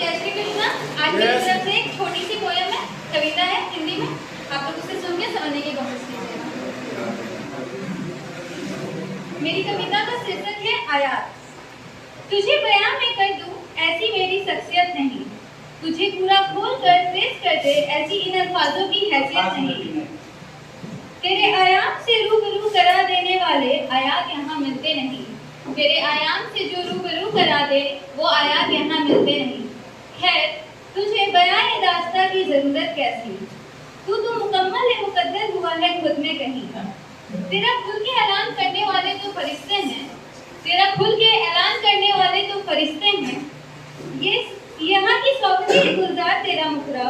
जय श्री कृष्णा। आज मेरी तरफ से एक छोटी सी पोयम है, कविता है हिंदी में। आप लोग उसे सुन के समझने की कोशिश कीजिएगा। मेरी कविता का शीर्षक है आयात। तुझे बयां में कर दूं ऐसी मेरी शख्सियत नहीं, तुझे पूरा खोल कर पेश कर दे ऐसी इन अल्फाजों की हैसियत नहीं। तेरे आयाम से रूबरू करा देने वाले आयात यहाँ मिलते नहीं, तेरे आयाम से जो रूबरू करा दे वो आयात यहाँ मिलते नहीं। खैर तुझे बयान दास्ता की जरूरत कैसी, तू तो मुकम्मल मुकद्दर हुआ है खुद में कहीं। तेरा खुल के ऐलान करने वाले तो फरिश्ते हैं, तेरा खुल के ऐलान करने वाले तो फरिश्ते हैं। ये यहाँ की सौगंधी गुलजार तेरा मुखरा,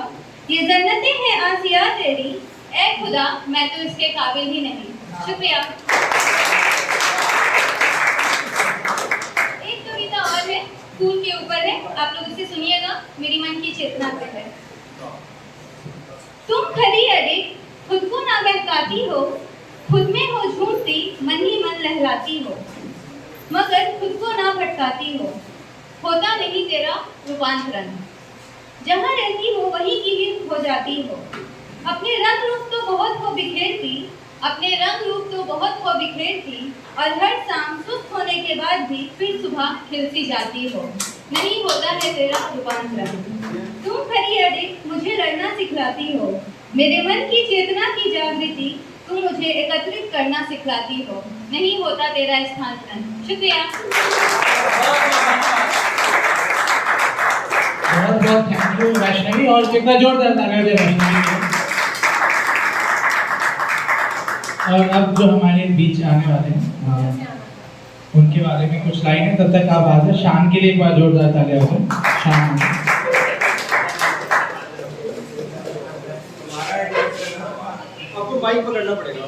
ये जन्नतें हैं आसिया तेरी, ऐ खुदा मैं तो इसके काबिल ही नहीं। शुक्रिया। एक कविता और है, फूल के ऊपर है, आप लोग इसे सुनिएगा, मेरी मन की चेतना पे है। तुम खरी अडिग खुद को ना बहकाती हो, खुद में हो झूमती मन ही मन लहलाती हो, मगर खुद को ना भटकाती हो, होता नहीं तेरा रूपांतरण। जहाँ रहती हो वहीं की ही हो जाती हो, अपने रंग रूप तो बहुत हो बिखेरती, अपने रंग रूप तो बहुत हो बिखेरती, और हर शाम सुस्त होने के बाद भी फिर सुबह खिलती जाती हो, नहीं होता है तेरा रूपांतरण। तुम खरी अडिग मुझे लड़ना सिखलाती हो, मेरे मन की चेतना की जागृति तुम मुझे एकत्रित करना सिखलाती हो, नहीं होता तेरा स्थानांतरण। शुक्रिया। बहुत बहुत थैंक यू वैष्णवी, और कितना जोरदार तालियां दे वैष्णवी को। और अब जो हमारे बीच आने वाले हैं उनके बारे में कुछ लाइन है, तब तक आप आ जाए। शान के लिए एक बार जोरदार तालियां हो जाए। शान आपको माइक पकड़ना पड़ेगा।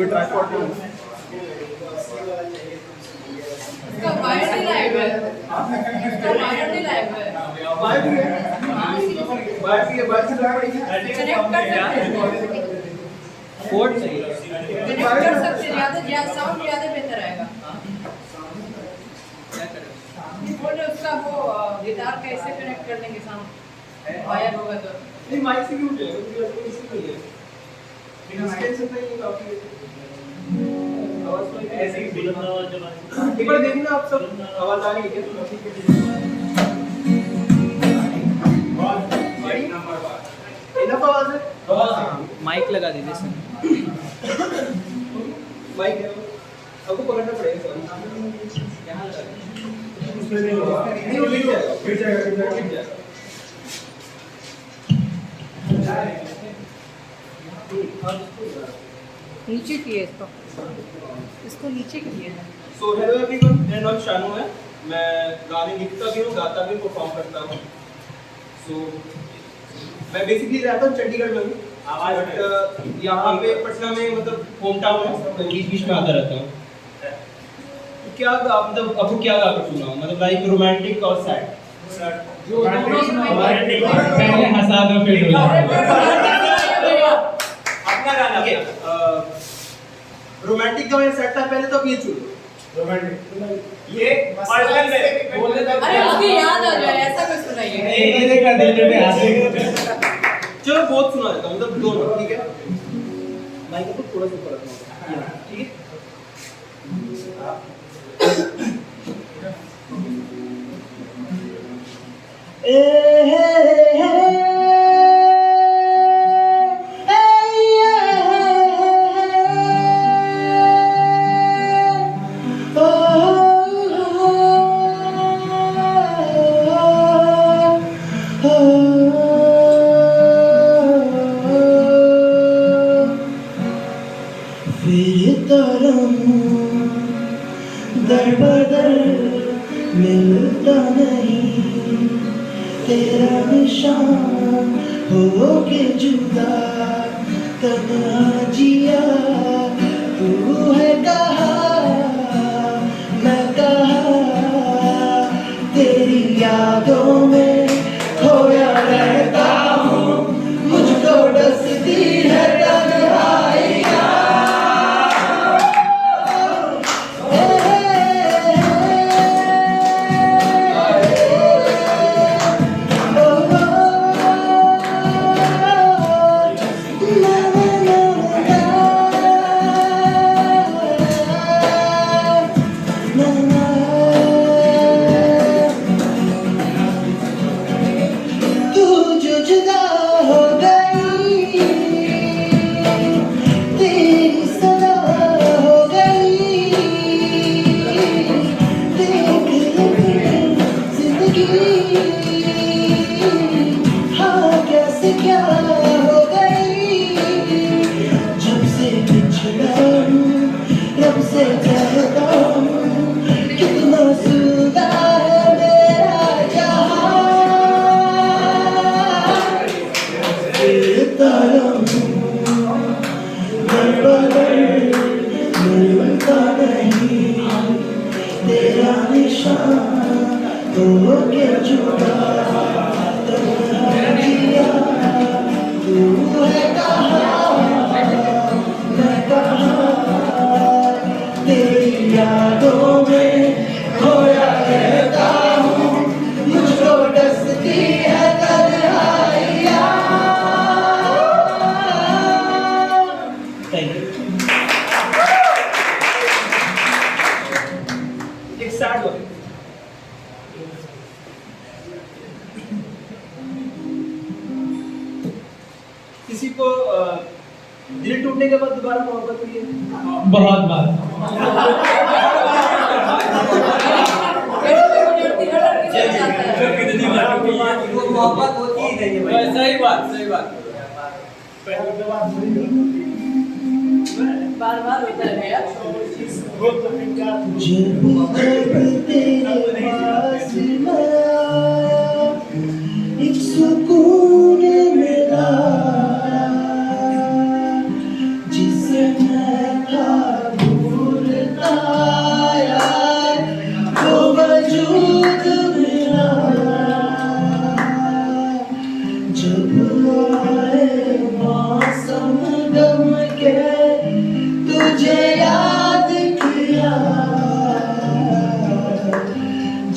ट्रांसपोर्ट इसका वायर नहीं लाइव है, इसका वायर नहीं लाइव है। वायर भी है, वायर भी है, वायर से लगा पड़ेगी। कनेक्ट कर सकते हैं, कोड चाहिए, कनेक्ट कर सकते हैं, ज़्यादा साउंड ज़्यादा बेहतर आएगा। बोले उसका वो गिटार कैसे कनेक्ट कर देंगे साउंड, वायर होगा तो नहीं माइक से भी उठेगा, क्योंकि इससे नहीं है, एक्सटेंशन नहीं है काफी। आवाज तो ऐसे ही एक बार देखना आप सब, आवाज आ रही है क्या? ठीक है, इनफ आवाज है, माइक लगा दीजिए सर। माइक है, आपको पकड़ना पड़ेगा सर। यहाँ लगा नहीं, वो गिर जाएगा, गिर जाएगा। नीचे किए इसको नीचे किए। सो हेलो एवरीवन, मेरा नाम शानू है, मैं गाने लिखता भी हूँ, गाता भी, परफॉर्म करता हूँ। सो मैं बेसिकली रहता हूँ चंडीगढ़ में हूँ, बट यहाँ पे पटना में मतलब होम टाउन है, तो बीच बीच में आता रहता हूँ। तो क्या मतलब आपको क्या गा कर सुनाऊँ, मतलब लाइक रोमांटिक और सैड? पहले हंसा दो फिर रुला दो। अपना गाना क्या? रोमांटिक का मैं सेट था पहले, तो अब ये चुनो रोमांटिक। ये पर्सनल में बोल देता, अरे उसकी याद आ जाए ऐसा कुछ सुनाइए। एक एक कर देते थे हाथ। चलो बहुत सुना देता हूँ, मतलब दोनों, ठीक है? माइक को थोड़ा सा ऊपर रखना, ठीक है? दर बदर मिलता नहीं, तेरा निशान हो के जुदा तन्हा जिया, तू है कहाँ मैं कहाँ, तेरी यादों में खोया रहता हूँ, मुझको डसती है तन्हाइयाँ। की हाँ कैसे क्या हो गई जब से बिछड़ा हूँ रब से कहता हूँ कितना सुंदर है मेरा जहां फिरता रहूं मिलता नहीं तेरा निशान हो के जुदा तन्हा जिया तू है कहाँ मैं कहाँ तेरी यादों में खोया रहता हूँ मुझको डसती है तन्हाइयाँ। Thank you. एक सैड हो किसी को दिल टूटने के बाद दोबारा मोहब्बत हुई है? बहुत बार। वो मोहब्बत होती ही नहीं है भाई। सही बात बार बार होता है यार। जब तेरे पास मैं आया एक सुकून मिला जिसे मैं था भूलता यार वो वजूद मिला जब आए मौसम गम के तुझे याद किया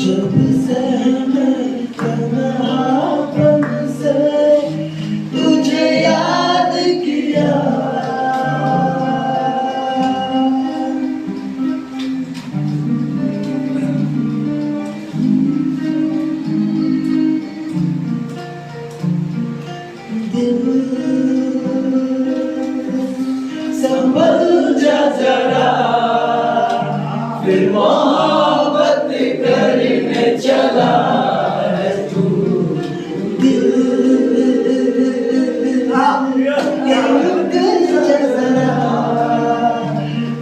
जब सहमे तन्हापन से तुझे याद किया दिल संभल जा जरा फिर मोहब्बत करने चला है तू दिल रुक जा जरा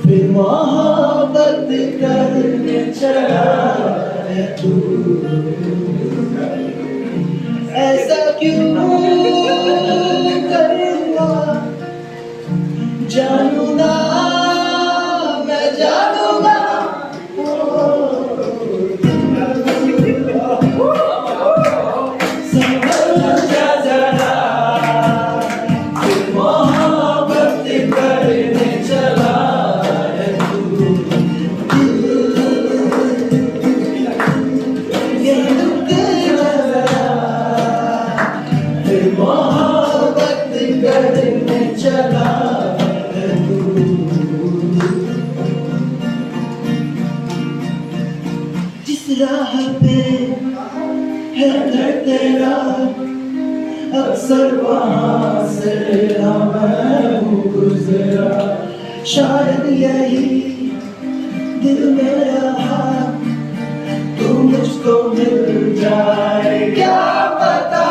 फिर मोहब्बत करने चला है तू ऐसा क्यों करूँगा जानूंगा मैं जानूंगा संभल जा जरा फिर मोहब्बत करने चला है तू ये रुक जा जरा फिर मोहब्बत करने चला जिस राह पे है घर तेरा अक्सर वहाँ से मैं हूँ गुजरा शायद यही दिल में रहा तू मुझको मिल जाए क्या पता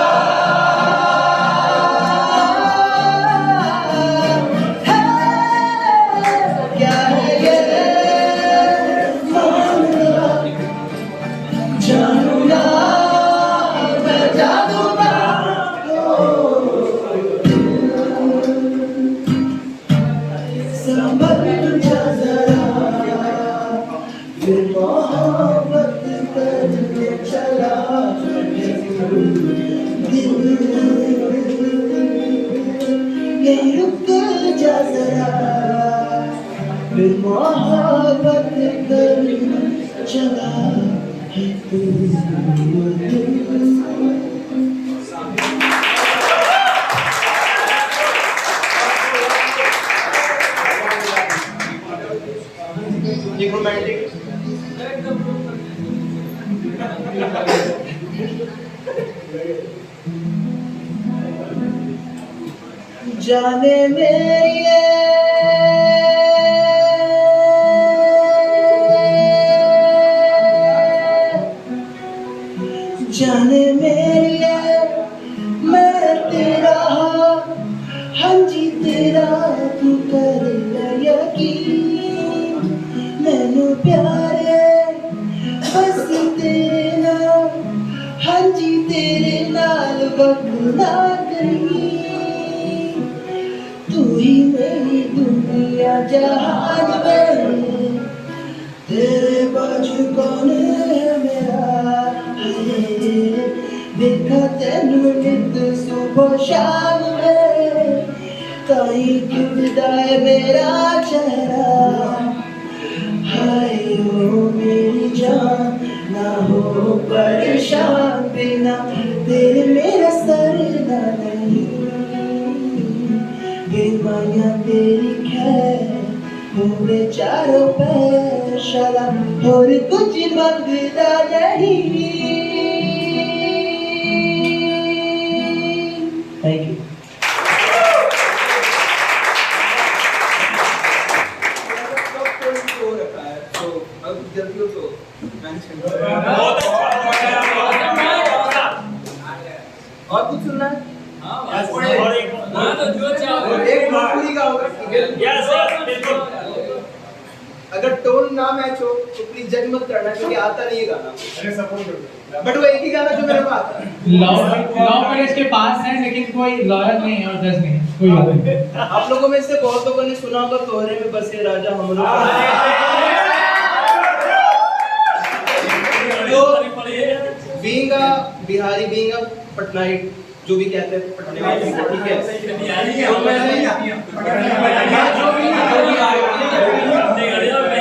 क्या है ये मामला जानूंगा मैं जानूंगा संभल जा जरा फिर मोहब्बत करने चला दिल यही रुक जा जरा फिर मोहब्बत करने चला है तू एक रोमांटिक जाने मेरी जाने मेरी मैं तेरा हाँ जी तेरा तू कर ले यकीन मैनू प्यार बस तेरे नाल हाँ जी तेरे नाल बदला करी तू ही मेरी दुनिया जहान में तेरे बाजू कौन है मेरा देखा तेनू नित सुबह शाम में ताई खिलदा है मेरा चेहरा हाय ओ मेरी जान ना हो परेशान बिना तेरे मेरा सरना नहीं बेमाया तेरी खैर हो बेचारों पैर शाला और कुछ मंगता नहीं थैंक यू रखा है तो अब जल्दी हो तो मेंशन और कुछ सुनना है एक भोजपुरी का होगा अगर टोन ना मैच हो तो प्लीज जज मत करना क्योंकि आता नहीं है गाना बट वो एक ही गाना जो मेरे को आता है लॉ कॉलेज के पास है लेकिन कोई लॉयर नहीं है और जज नहीं है कोई बात नहीं आप लोगों में से बहुत लोगों ने सुना होगा तोहरे में बसे राजा हम लोग तो being a Bihari being a Patnaite जो भी कहते हैं पटनाइट ठीक है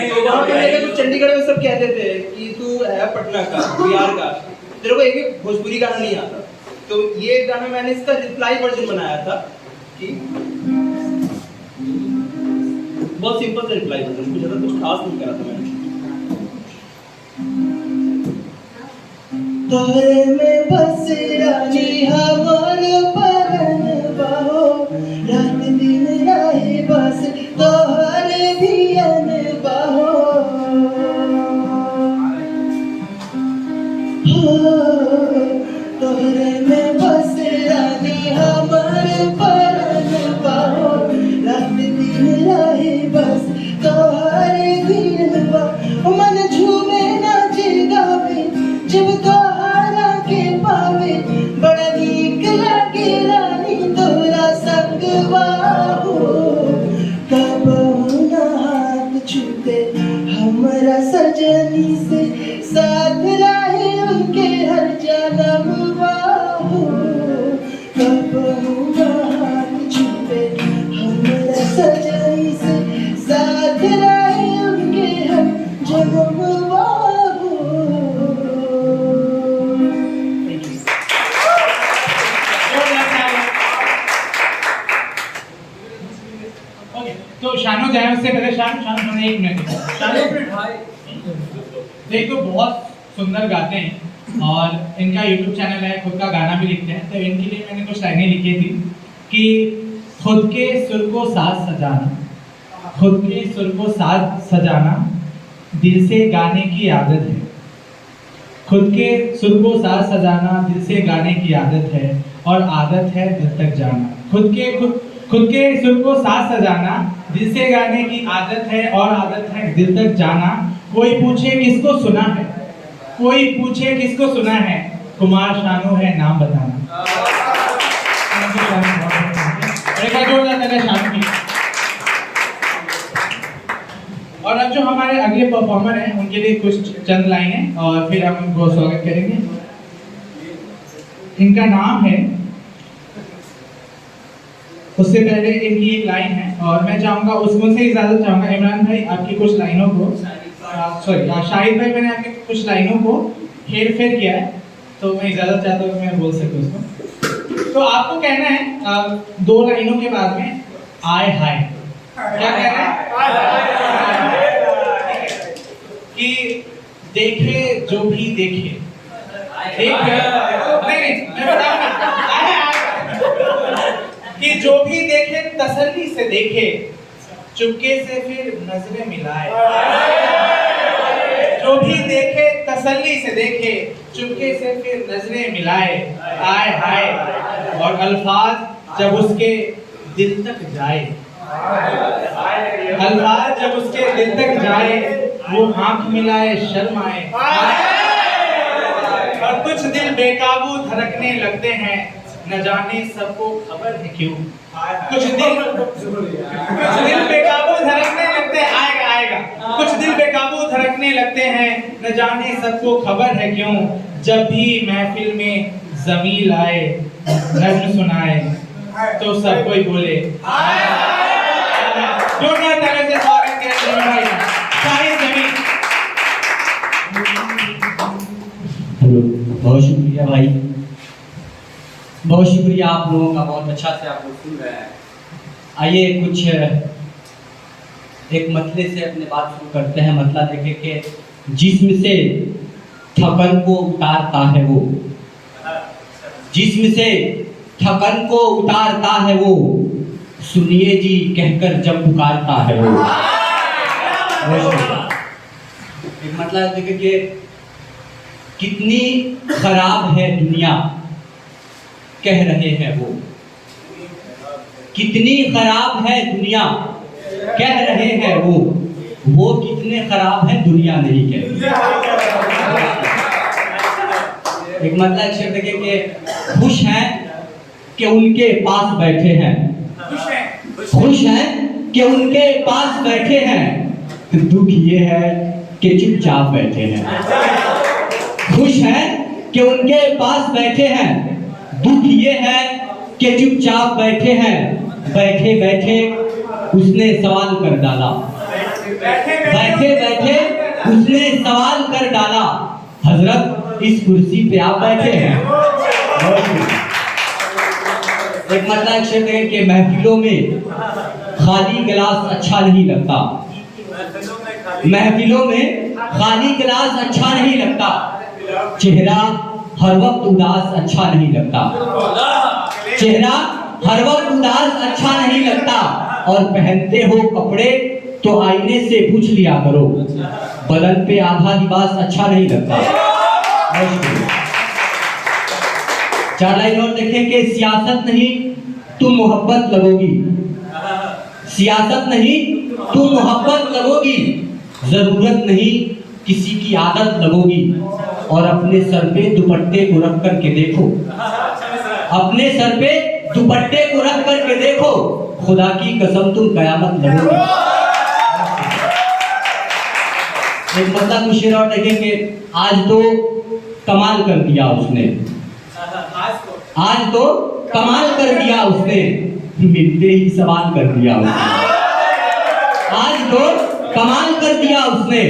तो वहाँ पे मेरे को चंडीगढ़ में सब कहते थे कि तू है पटना का बिहार का तेरे को एक भी भोजपुरी गाना नहीं आता तो ये गाना मैंने इसका रिप्लाई वर्जन बनाया था कि बहुत सिंपल सा रिप्लाई वर्जन कुछ ज्यादा कुछ खास नहीं करा था मैंने तोरे में बस रानी हमर परन बाहो रात दिन रहे बस तोहर धियन बाहो तोरे में बस रानी हमर परन बाहो रात दिन रहे बस तोहर धियन बाहो मन झूमे नाचे गावे जब तोहरा के पावे बड़ा नीक लागे रानी तोरा संग बाहो कबहू ना हाथ छूटे हमरा सजनी से साथ रहे उनके हर जन्म बाहो कबहू ना हाथ छूटे हमरा सजनी से साथ रहे उनके हर जन्म बाहो ओके तो शानू जाए उससे पहले शानू एक मिनट देखो बहुत सुंदर गाते हैं और इनका YouTube चैनल है खुद का गाना भी लिखते हैं तो इनके लिए मैंने कुछ लाइनें लिखी थी कि खुद के सुर को साज सजाना खुद के सुर को साज सजाना दिल से गाने की आदत है खुद के सुर को साज सजाना दिल से गाने की आदत है और आदत है दिल तक जाना खुद के सुर को साज सजाना दिल से गाने की आदत है और आदत है दिल तक जाना कोई पूछे किसको सुना है कुमार शानू है नाम बताना शानू की और अब जो हमारे अगले परफॉर्मर हैं उनके लिए कुछ चंद लाइनें और फिर हम उनको स्वागत करेंगे इनका नाम है उससे पहले इनकी एक लाइन है और मैं चाहूंगा उनसे इजाजत चाहूंगा इमरान भाई आपकी कुछ लाइनों को शाहिद भाई मैंने आपकी कुछ लाइनों को हेर फेर किया है तो मैं इजाजत चाहता हूँ कि मैं बोल सकूँ उसको तो आपको कहना है दो लाइनों के बाद में आय हाय क्या कहना है कि देखे जो भी देखे नहीं मैं बताऊंगा कि जो भी देखे तसल्ली से देखे चुपके से फिर नजरें मिलाए जो भी देखे तसल्ली से देखे, चुपके से फिर नजरें मिलाए, आए हाय, और अल्फाज जब उसके दिल तक जाए, अल्फाज जब उसके दिल तक जाए, वो आंख मिलाए शर्माए, और कुछ दिल बेकाबू धड़कने लगते हैं, न जाने सबको खबर है क्यों। कुछ दिल बेकाबू धड़कने लगते हैं, आएगा, कुछ दिल बेकाबू धड़कने लगते हैं, न जाने सबको खबर है क्यों। जब भी महफिल में ज़मील आए, नज़्म सुनाए, तो सब कोई बोले जोरदार तालियों से स्वागत करें भाई शाहिद जमील। हेलो, बहुत शुक्रिया भाई, बहुत शुक्रिया आप लोगों का, बहुत अच्छा से आप लोग सुन रहे हैं। आइए कुछ एक मतले से अपने बात शुरू करते हैं। मतला देखें कि जिस्म से थकन को उतारता है वो, जिस्म से थकन को उतारता है वो, सुनिए जी कहकर जब पुकारता है वो। एक मतलब देखें कि कितनी खराब है दुनिया, कह रहे हैं वो, कितनी खराब है दुनिया, कह रहे हैं वो कितने खराब है दुनिया नहीं कहती। एक मतलब शब्द देखें कि खुश हैं कि उनके पास बैठे हैं, खुश हैं कि उनके पास बैठे हैं, दुख ये है कि चुपचाप बैठे हैं। खुश हैं कि उनके पास बैठे हैं, दुख ये है कि चुपचाप बैठे हैं। बैठे बैठे उसने सवाल कर डाला, बैठे बैठे उसने सवाल कर डाला, हजरत इस कुर्सी पे आप बैठे हैं। एक मतलब शब्द है कि महफिलों में खाली गिलास अच्छा नहीं लगता, महफिलों में खाली गिलास अच्छा नहीं लगता, चेहरा हर वक्त उदास अच्छा नहीं लगता, चेहरा हर वक्त उदास अच्छा नहीं लगता। और पहनते हो कपड़े तो आईने से पूछ लिया करो, बदन पे आधा लिबास अच्छा नहीं लगता। चार लाइन और देखें कि सियासत नहीं तुम मोहब्बत लगोगी, सियासत नहीं तुम मोहब्बत लगोगी, जरूरत नहीं किसी की आदत लगोगी। और अपने सर पे दुपट्टे को रख करके देखो, अपने सर पे दुपट्टे को रख करके देखो, खुदा की कसम तुम कयामत लगोगे। एक बंदा कुछ शेर और देखेंगे, आज तो कमाल कर दिया उसने, आज तो कमाल कर दिया उसने, मिलते ही सवाल कर दिया उसने, आज तो कमाल कर दिया उसने,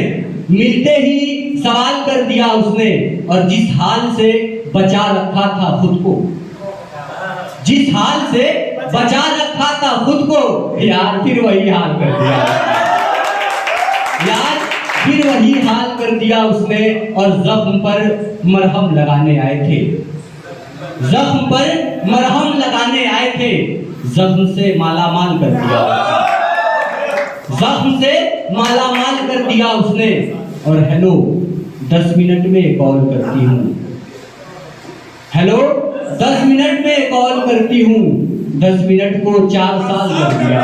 मिलते ही सवाल कर दिया उसने। और जिस हाल से बचा रखा था खुद को, जिस हाल से बचा रखा था खुद को, यार फिर वही हाल कर दिया, यार फिर वही हाल कर दिया उसने। और जख्म पर मरहम लगाने आए थे, जख्म पर मरहम लगाने आए थे, जख्म से मालामाल कर दिया, जख्म से मालामाल कर दिया उसने। और हेलो 10 मिनट में कॉल करती हूँ, हेलो 10 मिनट में कॉल करती हूँ, 10 मिनट को 4 साल कर दिया।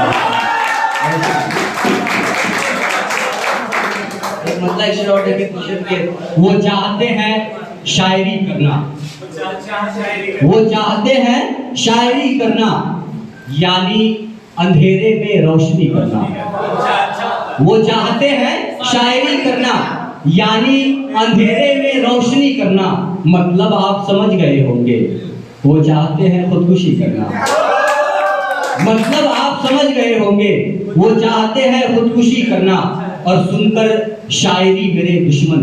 एक मतलब के वो चाहते हैं शायरी करना, वो चाहते हैं शायरी करना, यानी अंधेरे में रोशनी करना। वो चाहते हैं शायरी करना, यानी अंधेरे में रोशनी करना। मतलब आप समझ गए होंगे, वो चाहते हैं खुदकुशी करना। मतलब आप समझ गए होंगे, वो चाहते हैं खुदकुशी करना। और सुनकर शायरी मेरे दुश्मन,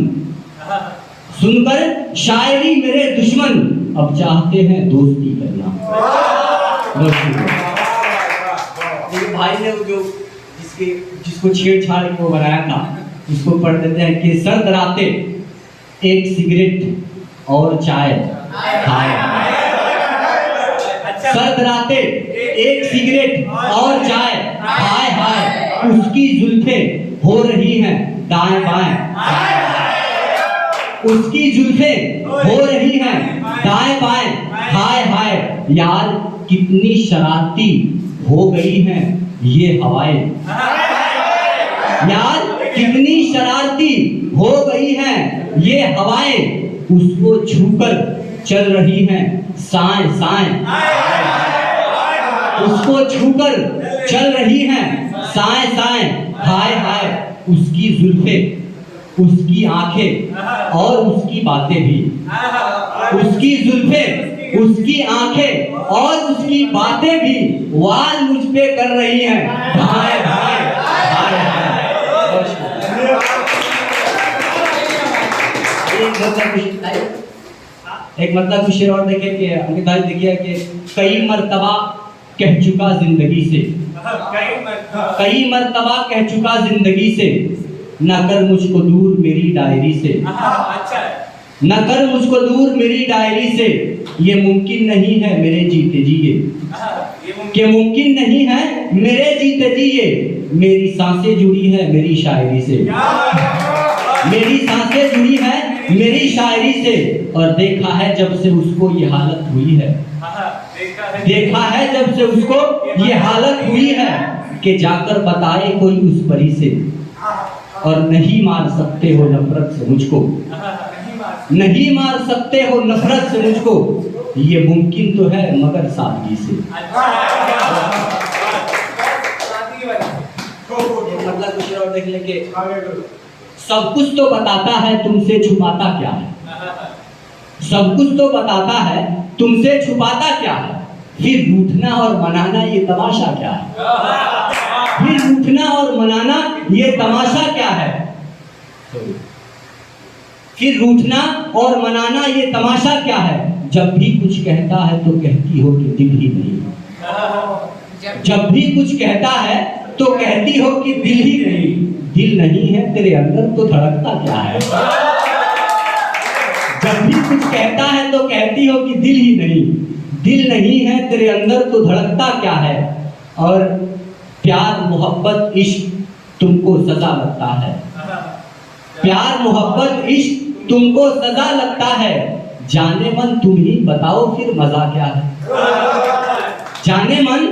सुनकर शायरी मेरे दुश्मन, अब चाहते हैं दोस्ती करना। भाई ने जो जिसको छेड़छाड़ को बनाया था, उसको पढ़ देते हैं कि सर्द रातें एक सिगरेट और चाय खाए, सर्द रातें एक सिगरेट और चाय हाय हाय, उसकी जुल्फे हो रही हैं दाएं बाएं, उसकी जुल्फें हो रही हैं दाएं बाएं, हाय हाय यार कितनी शरारती हो गई हैं ये हवाएं, यार कितनी शरारती हो गई हैं ये हवाएं, उसको छूकर चल रही हैं साएं साएं, उसको छूकर चल रही हैं साएं साएं, हाय हाय उसकी जुल्फें, उसकी आंखें और उसकी बातें भी, उसकी जुल्फें, उसकी आंखें और उसकी बातें भी वार मुझ पे कर रही हैं हाय हाय हाय हाय। एक मतलब कुछ शेर और देखे कि अंकित भाई देखिए कि कई मर्तबा कह चुका जिंदगी से, कई मर्तबा कह चुका जिंदगी से, न कर मुझको दूर मेरी डायरी से, न कर मुझको दूर मेरी डायरी से, ये मुमकिन नहीं है मेरे जीते जिए, कि मुमकिन नहीं है मेरे जीते जिए, मेरी सांसें जुड़ी है मेरी शायरी से, मेरी सांसें जुड़ी है मेरी शायरी से, और देखा है जब से उसको ये हालत हुई है, देखा है जब से उसको ये हालत हुई है, कि जाकर बताए कोई उस परी से, और नहीं मार सकते हो नफरत से मुझको, नहीं मार सकते हो नफरत से मुझको, ये मुमकिन तो है मगर सादगी से। मतलब कुछ और देख लेंगे, सब कुछ तो बताता है तुमसे छुपाता क्या है, सब कुछ तो बताता है तुमसे छुपाता क्या है, फिर रूठना और मनाना ये तमाशा क्या है, फिर रूठना और मनाना ये तमाशा क्या है, फिर रूठना और मनाना ये तमाशा क्या है, जब भी कुछ कहता है तो कहती हो कि दिल ही नहीं, जब भी कुछ कहता है तो कहती हो कि दिल ही नहीं, दिल नहीं है तेरे अंदर तो धड़कता क्या है, जब भी कुछ कहता है तो कहती हो कि दिल ही नहीं, दिल नहीं है तेरे अंदर तो धड़कता क्या है, और प्यार मोहब्बत इश्क तुमको सजा लगता है, प्यार मोहब्बत इश्क तुमको सजा लगता है, जाने मन तुम ही बताओ फिर मजा क्या है, जाने मन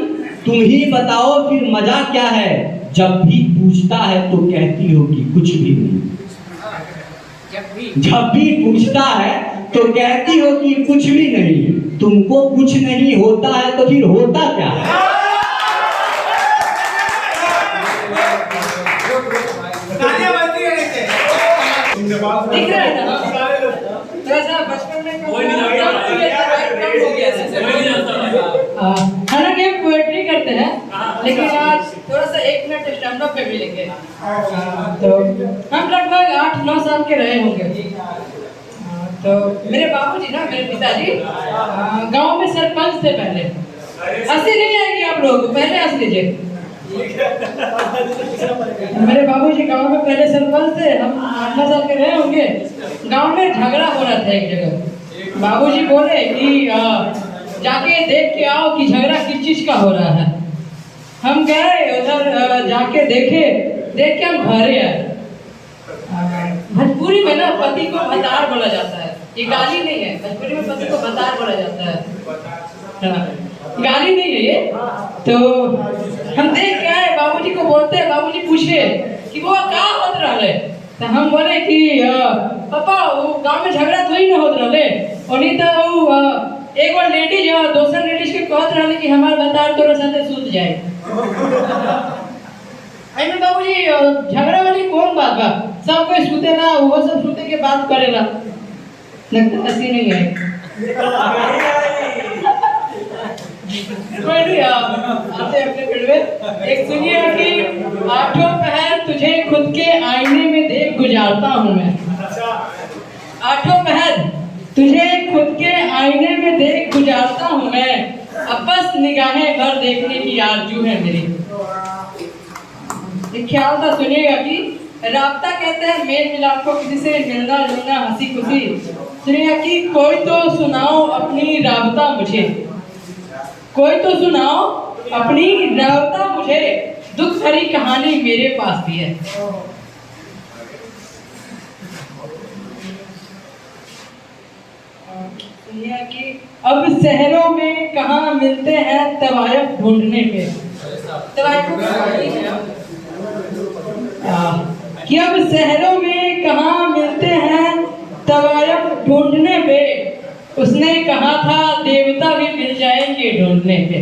तुम ही बताओ फिर मजा क्या है, जब भी पूछता है तो कहती हो कि कुछ भी नहीं, जब भी पूछता है तो कहती हो कि कुछ भी नहीं, तुमको कुछ नहीं होता है तो फिर होता क्या है। दिख रहा है ना थोड़ा सा बचपन में हालांकि हम पोएट्री करते हैं, लेकिन आज थोड़ा सा 1 मिनट स्टैंड अप पे भी लेंगे। तो हम लगभग 8-9 साल के रहे होंगे। तो मेरे बाबूजी ना, मेरे पिताजी गांव में सरपंच थे पहले। हंसी नहीं आएगी आप लोग, पहले हंस लीजिए। मेरे बाबूजी गांव में पहले सरपंच थे, हम 8-9 साल के रहे होंगे। गांव में झगड़ा हो रहा था एक जगह। बाबूजी बोले कि जाके देख के आओ कि झगड़ा किस चीज का हो रहा है। हम गए उधर, जाके देखे, देख के हम घरे आए। भोजपुरी में ना पति को भतार बोला जाता है, ये गाली नहीं है। भोजपुरी में पति को भतार बोला जाता है, गाली नहीं है ये। तो हम देख के आए, बाबूजी को बोलते हैं, बाबूजी पूछे कि वो क्या होत रहे। तो हम बोले कि पापा वो गांव में झगड़ा थोड़ी ना होत रहे, उन्हीं तो एक बार लेडीज दोसर लेडीज के कहत रहे कि हमार भतार तोरा साथे सूत जाए। अरे बाबूजी झगड़ा वाली कौन बात बा, सब कोई सूतेला, वो सब सूते के बात करेला। लगता हंसी नहीं है। कोई नहीं, आते अपने पेड़ में। एक सुनिए कि 8 पहर तुझे खुद के आईने में देख गुजारता हूँ मैं। 8 पहर तुझे खुद के आईने में देख गुजारता हूँ मैं, अब बस निगाहें भर देखने की आरज़ू है मेरी। एक ख्याल था, सुनिएगा कि राब्ता कहते हैं मेल मिलाप को, किसी से मिलना जुलना, हंसी खुशी। सुनिएगा कि कोई तो सुनाओ अपनी राब्ता मुझे, कोई तो सुनाओ अपनी राब्ता मुझे, दुख भरी कहानी मेरे पास भी है। सुनिए कि अब शहरों में कहाँ मिलते हैं तवायफ ढूंढने के। तवायफ कि अब शहरों में कहाँ मिलते हैं तवायफ ढूंढने पे, उसने कहा था देवता भी मिल जाएंगे ढूंढने पे।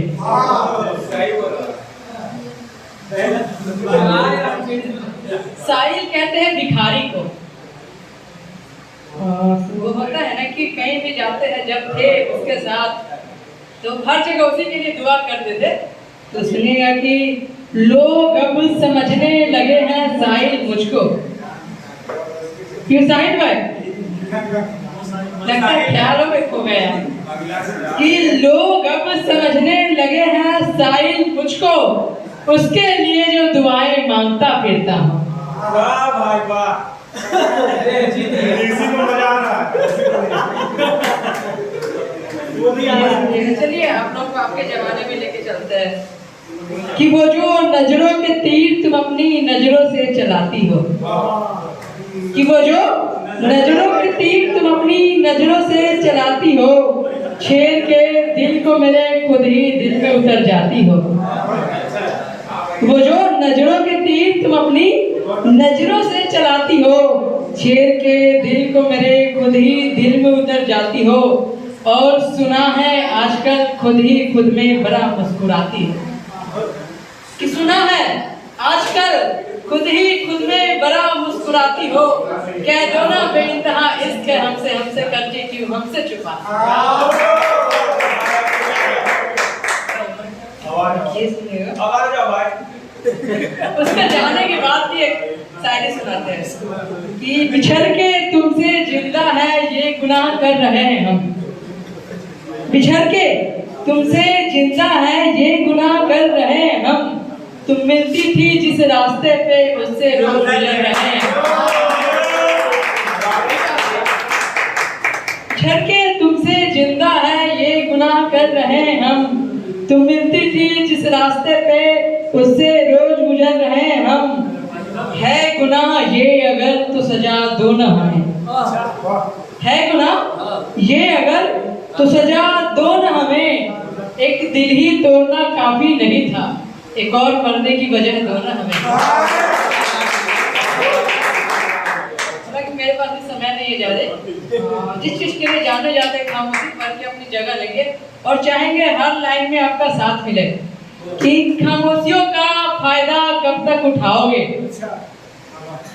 साहिल कहते हैं भिखारी को। वो होता है ना कि कहीं भी जाते हैं, जब थे उसके साथ तो हर जगह उसी के लिए दुआ करते थे। तो सुनिएगा कि लोग अब समझने लगे हैं साहिल मुझको। क्यों साहिल भाई? लगता है ख्यालों में खो गया कि लोग अब समझने लगे हैं साहिल मुझको, उसके लिए जो दुआएं मांगता फिरता हूँ। वाह भाई वाह, इसी को मजा आ रहा है। चलिए आप लोग को आपके जमाने में लेके चलते हैं कि वो जो नजरों के तीर तुम अपनी नजरों से चलाती हो, कि वो जो नजरों के तीर तुम अपनी नजरों से चलाती हो, शेर के दिल को मेरे खुद ही दिल में उतर जाती हो। वो जो नजरों के तीर तुम अपनी नजरों से चलाती हो, शेर के दिल को मेरे खुद ही दिल में उतर जाती हो। और सुना है आजकल खुद ही खुद में बड़ा मुस्कुराती हो, कि सुना है आजकल खुद ही खुद में बड़ा मुस्कुराती हो। कह दो ना बेइंतहा इश्क है हमसे, हमसे करती क्यों हमसे छुपा। ये सुनिएगा, आवाज आवाज उसका जाने के बाद भी एक शायरी सुनाते हैं कि बिछड़ के तुमसे जिंदा है ये गुनाह कर रहे हैं हम। बिछड़ के तुमसे जिंदा है ये गुनाह कर रहे हैं हम। तुम मिलती थी जिस रास्ते पे उससे रोज गुजर रहे हैं। बिछड़ के तुमसे जिंदा है ये गुनाह कर रहे हैं हम। तुम मिलती थी जिस रास्ते पे उससे रोज गुजर रहे हैं हम। है गुनाह ये अगर तो सजा दो न हमें। है गुनाह ये अगर तो सजा दो न हमें। एक दिल ही तोड़ना काफी नहीं था, एक और मरने की वजह दो न हमें। मेरे पास भी समय नहीं है ज्यादा। जिस चीज के लिए जाने जाते खामोशी पढ़ के अपनी जगह लेंगे और चाहेंगे हर लाइन में आपका साथ मिले। कि खामोशियों का फायदा कब तक उठाओगे?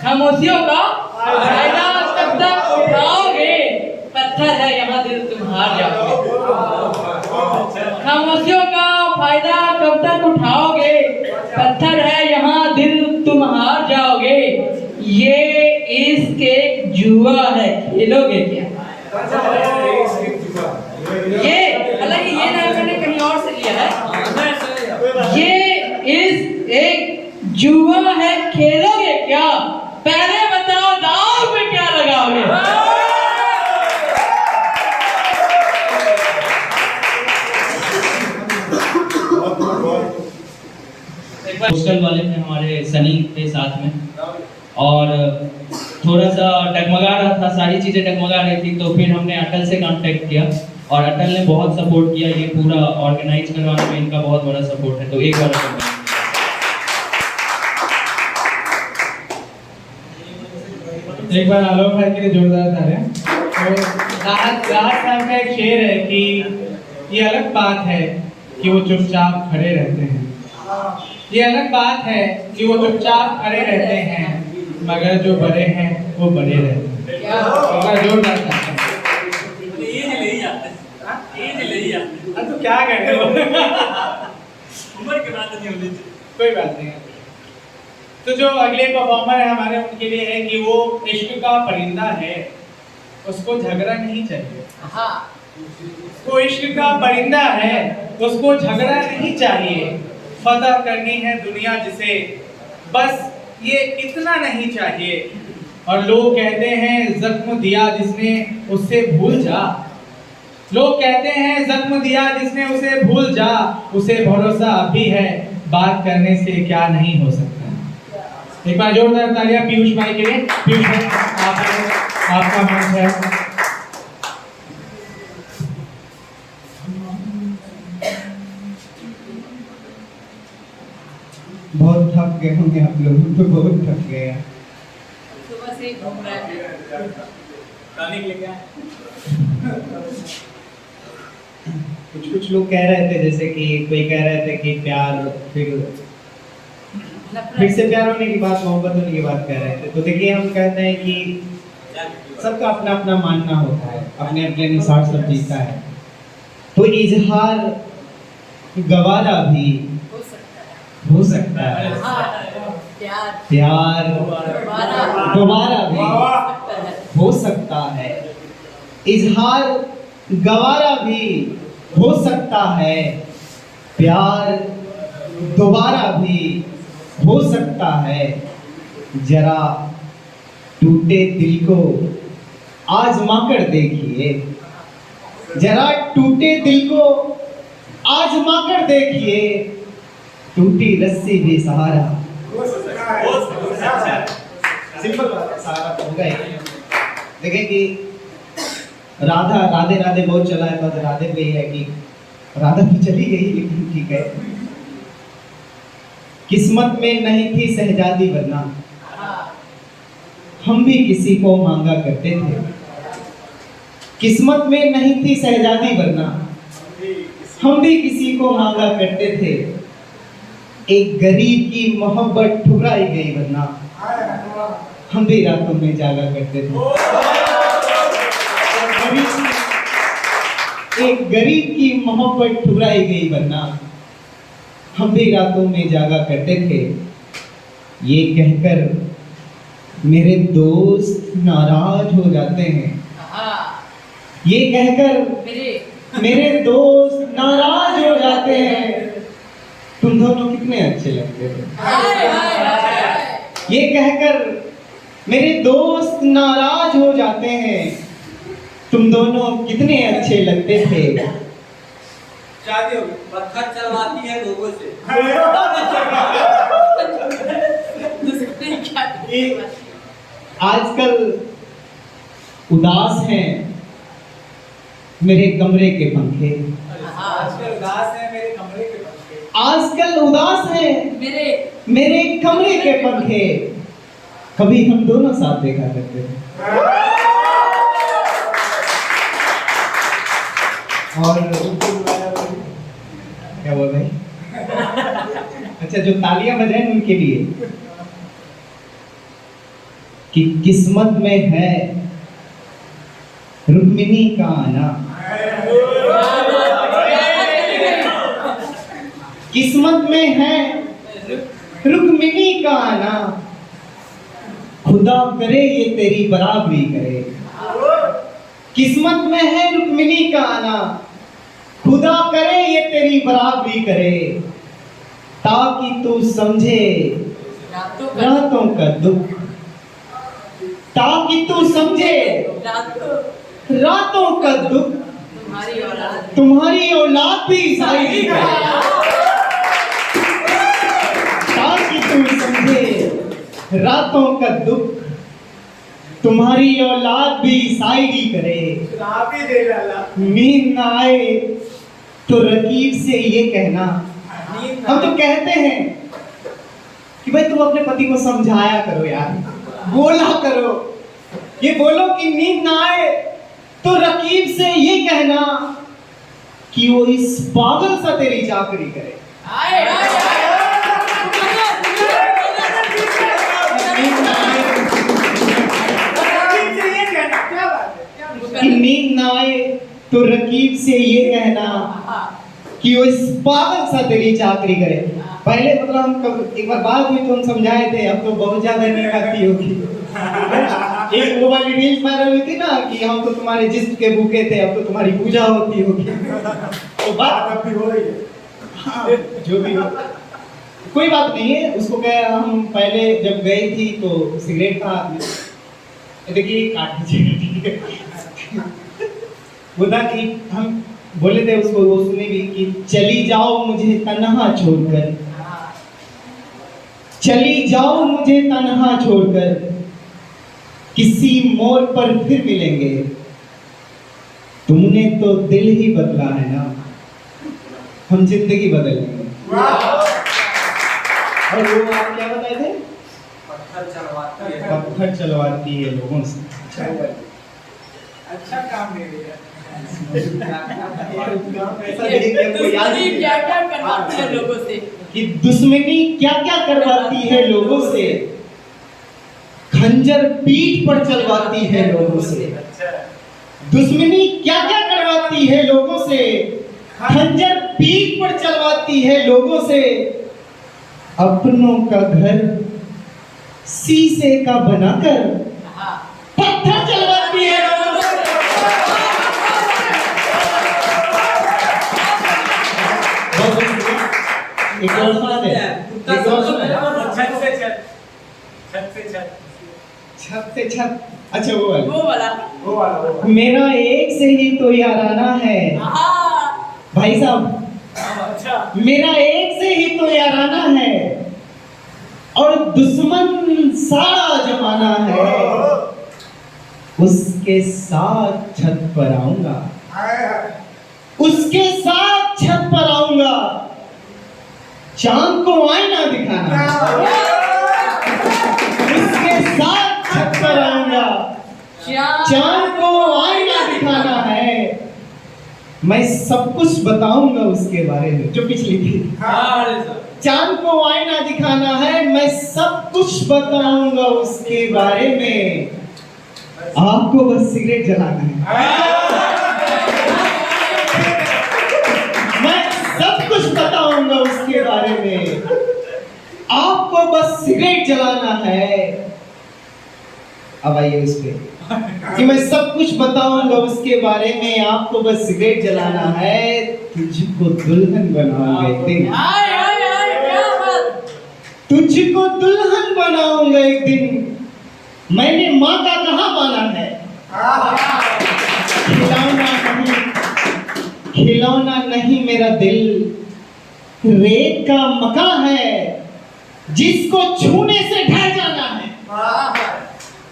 खामोशियों का फायदा कब तक उठाओगे? पत्थर है यहाँ दिल तुम हार जाओगे। खामोशियों का फायदा कब तक उठाओगे? पत्थर है यहाँ दिल तुम हार जाओगे। ये इश्क एक जुआ है, खेलोगे क्या? ये हालांकि ये नाम मैंने कहीं और से लिया है। ये इश्क एक जुआ है, खेलोगे क्या? पहले बताओ दाव पे क्या लगाओगे? हॉस्टल वाले थे हमारे, सनी थे साथ में, और थोड़ा सा डगमगा रहा था, सारी चीज़ें डगमगा रही थी। तो फिर हमने अटल से कांटेक्ट किया और अटल ने बहुत सपोर्ट किया। ये पूरा ऑर्गेनाइज करवाने में इनका बहुत बड़ा सपोर्ट है। तो एक बार एक बार आलोक भाई के लिए जोरदार तालियां। तो राहत साहब का एक शेर है कि ये अलग बात है कि वो चुपचाप खड़े रहते हैं। ये अलग बात है कि वो चुपचाप खड़े रहते हैं, मगर जो बड़े हैं वो बड़े रहते हैं। जोरदार तालियां। तो क्या कहते हो? उम्र की बात नहीं होनी चाहिए। कोई बात नहीं है। तो जो अगले परफॉर्मर है हमारे, उनके लिए है कि वो इश्क का परिंदा है, उसको झगड़ा नहीं चाहिए। वो इश्क का परिंदा है, उसको झगड़ा नहीं चाहिए। फतह करनी है दुनिया जिसे, बस ये इतना नहीं चाहिए। और लोग कहते हैं जख्म दिया जिसने उससे भूल जा। लोग कहते हैं जख्म दिया जिसने उसे भूल जा। उसे भरोसा अभी है, बात करने से क्या नहीं हो सकता। एक बार जोरदार तालियां पीयूष भाई के लिए। पीयूष भाई आपका मंच है। बहुत थक गए होंगे आप लोग, तो बहुत थक गए हैं। सुबह से ही घूम रहा है। टॉनिक लेके आए। कुछ लोग कह रहे थे, जैसे कि कोई कह रहे थे कि प्यार फिर से प्यार होने की बात, मोहब्बत होने की बात कह रहे थे। तो देखिए, हम कहते हैं कि सबका अपना अपना मानना होता है, अपने अपने अनुसार सब जीता है। तो इजहार गवारा भी हो सकता है, प्यार दोबारा भी हो सकता है, इजहार गवारा भी हो सकता है, प्यार दोबारा भी हो सकता है। जरा टूटे दिल को आजमा कर देखिए, जरा टूटे दिल को आजमा कर देखिए, टूटी रस्सी भी सहारा। सिंपल बात है, सहारा तो होगा ही। देखें कि राधा राधे राधे बहुत चला है, तो राधे पे ही है कि राधा तो चली गई, लेकिन ठीक है। किस्मत में नहीं थी शहजादी, वरना हम भी किसी को मांगा करते थे। किस्मत में नहीं थी शहजादी, वरना हम भी किसी को मांगा करते थे। एक गरीब की मोहब्बत ठुकराई गई, वरना हम भी रातों में जागा करते थे। एक गरीब की मोहब्बत ठुकराई गई, वरना हम भी रातों में जागा करते थे। ये कहकर मेरे दोस्त नाराज हो जाते हैं, ये कहकर मेरे दोस्त नाराज हो जाते हैं, तुम दोनों कितने अच्छे लगते थे। ये कहकर मेरे दोस्त नाराज हो जाते हैं, तुम दोनों कितने अच्छे लगते थे। शादी हो गई, पत्थर चलवाती है लोगों से। आजकल उदास हैं मेरे कमरे के पंखे, आजकल उदास है मेरे कमरे के पंखे। आजकल उदास हैं मेरे कमरे के पंखे। कभी हम दोनों साथ देखा करते थे। और क्या बोल रहे? अच्छा, जो तालियां बजाएं उनके लिए कि किस्मत में है रुक्मिणी का आना, किस्मत में है रुक्मिणी का आना, खुदा करे ये तेरी बराबरी करे। किस्मत में है रुक्मिणी का आना, खुदा करे ये तेरी बराबरी करे, ताकि तू समझे रातों का दुख, ताकि तू समझे रातों का दुख, तुम्हारी औलाद भी शायरी करे, ताकि तू समझे रातों का दुख, तुम्हारी औलाद भी शायरी करे। नींद ना आए तो रकीब से ये कहना, हम तो कहते हैं कि भाई तुम अपने पति को समझाया करो यार, बोला करो, ये बोलो कि नींद ना आए तो रकीब से ये कहना कि वो इस पागल सा तेरी चाकरी करे। कि नींद ना आए तो रकीब से ये कहना कि वो इस पागल सा तेरी चाकरी करे। पहले मतलब हम एक बार बात हुई तो हम समझाए थे, अब तो बहुत ज्यादा नींद आती होगी। एक वो वाली रील्स वायरल हुई थी ना कि हम तो तुम्हारे जिस्म के भूखे थे, अब तो तुम्हारी पूजा होती होगी। तो बात अब भी हो रही है। जो भी हो, कोई बात नहीं है। उसको क्या, हम पहले जब गई थी तो सिगरेट था, देखिए काट दीजिएगा, वो था कि हम बोले थे उसको, वो सुनी भी कि चली जाओ मुझे तन्हा छोड़कर, चली जाओ मुझे तन्हा छोड़कर, किसी मोड़ पर फिर मिलेंगे, तुमने तो दिल ही बदला है ना, हम जिंदगी बदल लेंगे। और वो आप क्या बताए थे? पत्थर चलवाती है। पत्थर चलवाती है लोगों से। अच्छा काम दे रही है। ऐसा देख के हमको याद दुश्मनी क्या क्या करवाती है लोगों से। कि दुश्मनी क्या क्या करवाती है लोगों से, खंजर पीठ पर चलवाती है लोगों से। दुश्मनी क्या क्या करवाती है लोगों से, खंजर पीठ पर चलवाती है लोगों से। अपनों का घर शीशे का बनाकर पत्थर चलवाती है लोगों से। एक और सुना दे, एक और सुना दे। छत से छत, छत से छत। छत से छत, अच्छा वो वाला। वो वाला मेरा एक से ही तो याराना है भाई साहब, अच्छा मेरा एक से ही तो याराना है और दुश्मन सारा जमाना है। उसके साथ छत पर आऊंगा, उसके साथ छत पर आऊंगा, चांद को आईना दिखाना। उसके साथ छत पर आऊंगा, चांद को आईना दिखाना है। मैं सब कुछ बताऊंगा उसके बारे में, जो पिछली थी। चांद को आईना दिखाना है, मैं सब कुछ बताऊंगा उसके बारे में। आपको बस सिगरेट जलाना है। मैं सब कुछ बताऊंगा उसके बारे में, आपको बस सिगरेट जलाना है। अब आइए उस पे कि मैं सब कुछ बताऊंगा उसके बारे में, आपको बस सिगरेट जलाना है। तुझको दुल्हन बनाऊंगा एक दिन, तुझको दुल्हन बनाऊंगा एक दिन। मैंने माँ का कहाँ माना है, खिलौना नहीं, खिलौना नहीं मेरा दिल, रेत का मकान है जिसको छूने से ढह जाना है।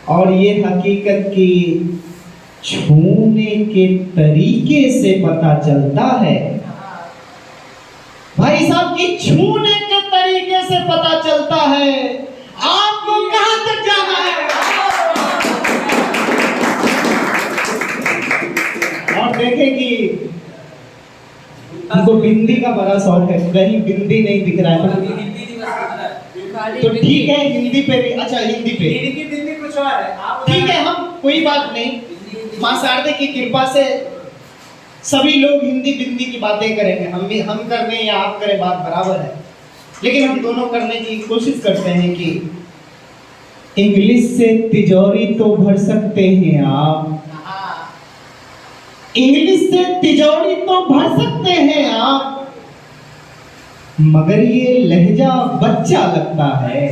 और ये हकीकत की छूने के तरीके से पता चलता है भाई साहब, की छूने के तरीके से पता चलता है आपको कहां तक जाना है। और देखें कि हमको बिंदी का बड़ा शौक है, कहीं बिंदी नहीं दिख रहा है तो ठीक है हिंदी पे भी। अच्छा हिंदी पे कुछ और है। आप ठीक है, हम कोई बात नहीं, मां शारदे की कृपा से सभी लोग हिंदी बिंदी की बातें करेंगे। हम कर रहे हैं या आप करें, बात बराबर है, लेकिन हम दोनों करने की कोशिश करते हैं कि इंग्लिश से तिजोरी तो भर सकते हैं आप, इंग्लिश से तिजोरी तो भर सकते हैं आप, मगर ये लहजा बच्चा लगता है।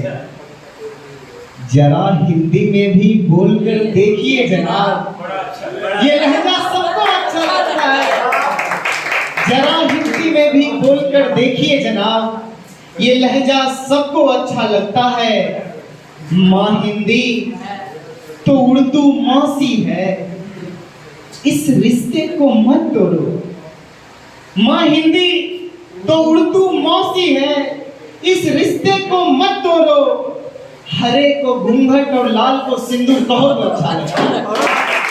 जरा हिंदी में भी बोलकर देखिए जनाब, ये लहजा सबको अच्छा लगता है। जरा हिंदी में भी बोलकर देखिए जनाब, ये लहजा सबको अच्छा लगता है। माँ हिंदी तो उर्दू मौसी है, इस रिश्ते को मत तोड़ो। माँ हिंदी तो उर्दू मौसी है, इस रिश्ते को मत तोड़ो। हरे को घूंघट और लाल को सिंदूर कहो तो अच्छा लगता है।